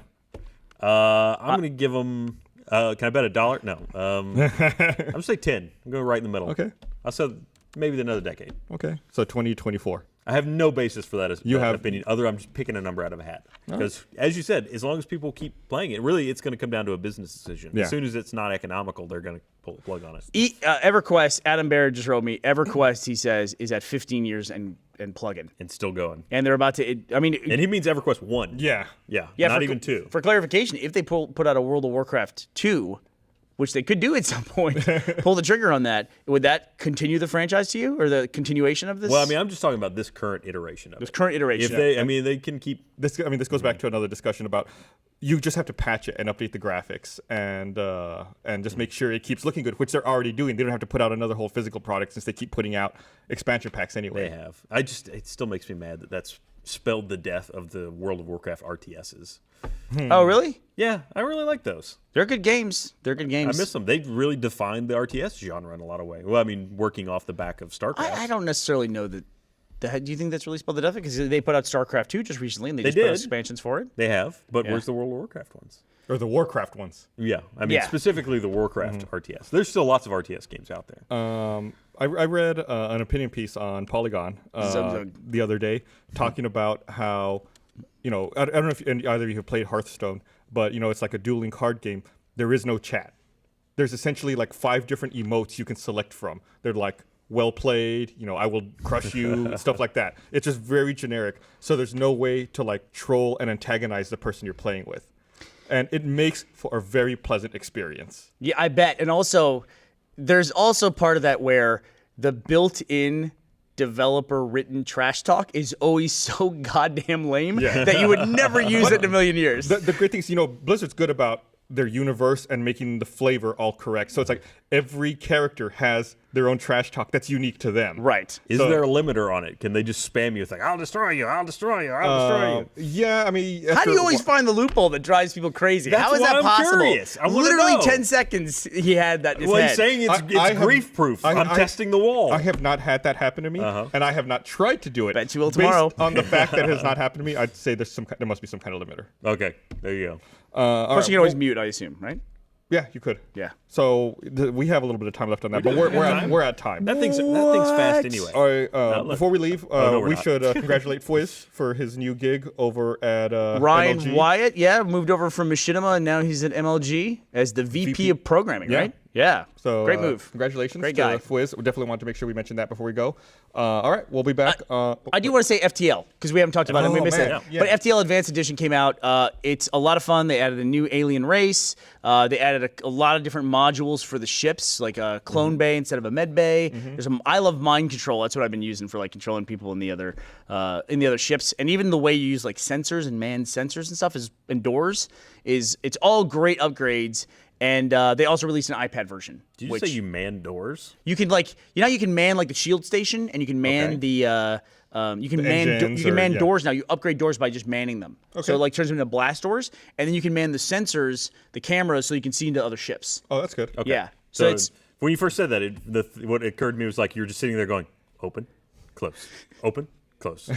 B: I'm going to give them. Can I bet $1? No. I'm going to say 10. I'm going right in the middle.
A: Okay.
B: I said maybe another decade.
A: Okay. So 2024.
B: I have no basis for that as
A: You
B: that
A: have-
B: opinion. I'm just picking a number out of a hat. Because, as you said, as long as people keep playing it, really, it's going to come down to a business decision.
A: Yeah.
B: As soon as it's not economical, they're going to pull the plug on it.
C: EverQuest, Adam Barrett just wrote me. EverQuest, he says, is at 15 years and plug-in,
B: And still going.
C: and they're about to.
B: And he means EverQuest 1.
A: Yeah.
B: Yeah.
C: Yeah,
B: not
C: for,
B: even 2.
C: For clarification, if they put out a World of Warcraft 2, which they could do at some point, pull the trigger on that, would that continue the franchise to you, or the continuation of this?
B: Well, I mean, I'm just talking about this current iteration of
C: this
B: it.
C: current iteration.
B: If they, I mean, they can keep.
A: This goes back to another discussion about you just have to patch it and update the graphics and just make sure it keeps looking good, which they're already doing. They don't have to put out another whole physical product since they keep putting out expansion packs anyway.
B: They have. It still makes me mad that that's spelled the death of the World of Warcraft RTSs.
C: Oh, really?
B: Yeah, I really like those.
C: They're good games. They're good
B: I
C: games.
B: miss them. They really defined the RTS genre in a lot of ways. Well, I mean, working off the back of StarCraft.
C: I don't necessarily know that. Do you think that's really spelled the death? Because they put out StarCraft 2 just recently, and they just put out
B: did.
C: expansions for it.
B: They have, but
C: Yeah.
B: where's the World of Warcraft ones?
A: Or the Warcraft ones.
B: Yeah, I mean,
C: Yeah.
B: specifically the Warcraft RTS. There's still lots of RTS games out there.
A: I read an opinion piece on Polygon
C: Zug zug.
A: the other day talking about how, I don't know if either of you have played Hearthstone, but, it's like a dueling card game. There is no chat. There's essentially like 5 different emotes you can select from. They're like well played, I will crush you, stuff like that. It's just very generic. So there's no way to like troll and antagonize the person you're playing with. And it makes for a very pleasant experience.
C: Yeah, I bet. And also, there's also part of that where the built-in developer-written trash talk is always so goddamn lame that you would never use it in a million years.
A: The great thing is, Blizzard's good about their universe and making the flavor all correct. So it's like every character has their own trash talk that's unique to them.
C: Right.
B: Is there a limiter on it? Can they just spam you with like, I'll destroy you, I'll destroy you, I'll destroy you?
A: Yeah, I mean...
C: How do you always find the loophole that drives people crazy?
B: That's
C: How is
B: why
C: that
B: I'm
C: possible?
B: curious. I wanna
C: Literally
B: know.
C: 10 seconds he had that in his
B: Well,
C: head.
B: he's saying it's
A: I
B: grief-proof. I'm testing the wall.
A: I have not had that happen to me, and I have not tried to do it.
C: Bet you will tomorrow.
A: Based on the fact that it has not happened to me, I'd say there must be some kind of limiter.
B: Okay, there you go.
A: All
C: Of course,
A: right,
C: you can always mute, I assume, right?
A: Yeah, you could.
C: Yeah.
A: So we have a little bit of time left on that, but we're at time.
B: That thing's fast anyway.
A: All right. Before we leave,
B: we're
A: we
B: not.
A: should congratulate Fwiz for his new gig over at
C: Ryan
A: MLG.
C: Wyatt, moved over from Machinima, and now he's at MLG as the VP of programming,
A: Yeah.
C: right? Yeah.
A: So
C: great move.
A: Congratulations,
C: Great
A: to
C: guy.
A: Fwiz. We definitely want to make sure we mention that before we go. All right, we'll be back.
C: I do want to say FTL because we haven't talked about it. We missed
A: man.
C: it.
A: Yeah.
C: But FTL Advanced Edition came out. It's a lot of fun. They added a new alien race. They added a lot of different modules for the ships, like a clone bay instead of a med bay. There's I love mind control. That's what I've been using for like controlling people in the other ships. And even the way you use like sensors and manned sensors and stuff and doors it's all great upgrades. And they also released an iPad version.
B: Did you say you man doors?
C: You can you can man like the shield station, and you can man you can man doors now. You upgrade doors by just manning them. So it like turns them into blast doors, and then you can man the sensors, the cameras, so you can see into other ships.
A: Oh, that's good.
B: Okay.
C: Yeah.
B: So
C: it's
B: when you first said that, what occurred to me was like you're just sitting there going, open, close, open, close.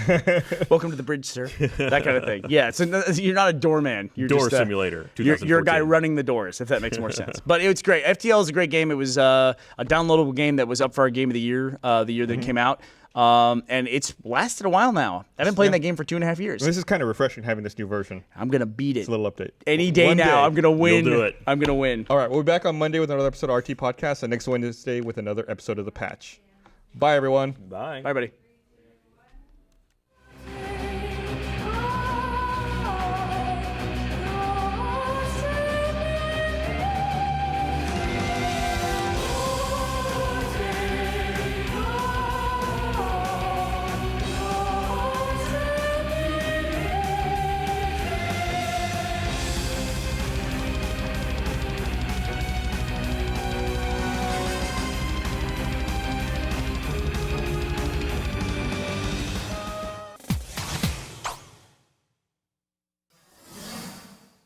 C: welcome to the bridge, sir. That kind of thing. Yeah. So you're not a doorman. You're
B: Door
C: just
B: Simulator.
C: You're a guy
B: 2014.
C: running the doors, if that makes more sense. But it's great. FTL is a great game. It was a downloadable game that was up for our game of the year, the year that it came out. And it's lasted a while now. I've been playing that game for 2.5 years.
A: This is kind of refreshing having this new version.
C: I'm going to beat it.
A: It's a little update.
C: Any day
A: One
C: now.
A: day.
C: I'm going to win.
B: You'll do it.
C: I'm going to win.
A: All right, we'll be back on Monday with another episode of RT Podcast, and next Wednesday with another episode of The Patch. Bye, everyone.
B: Bye.
C: Bye, buddy.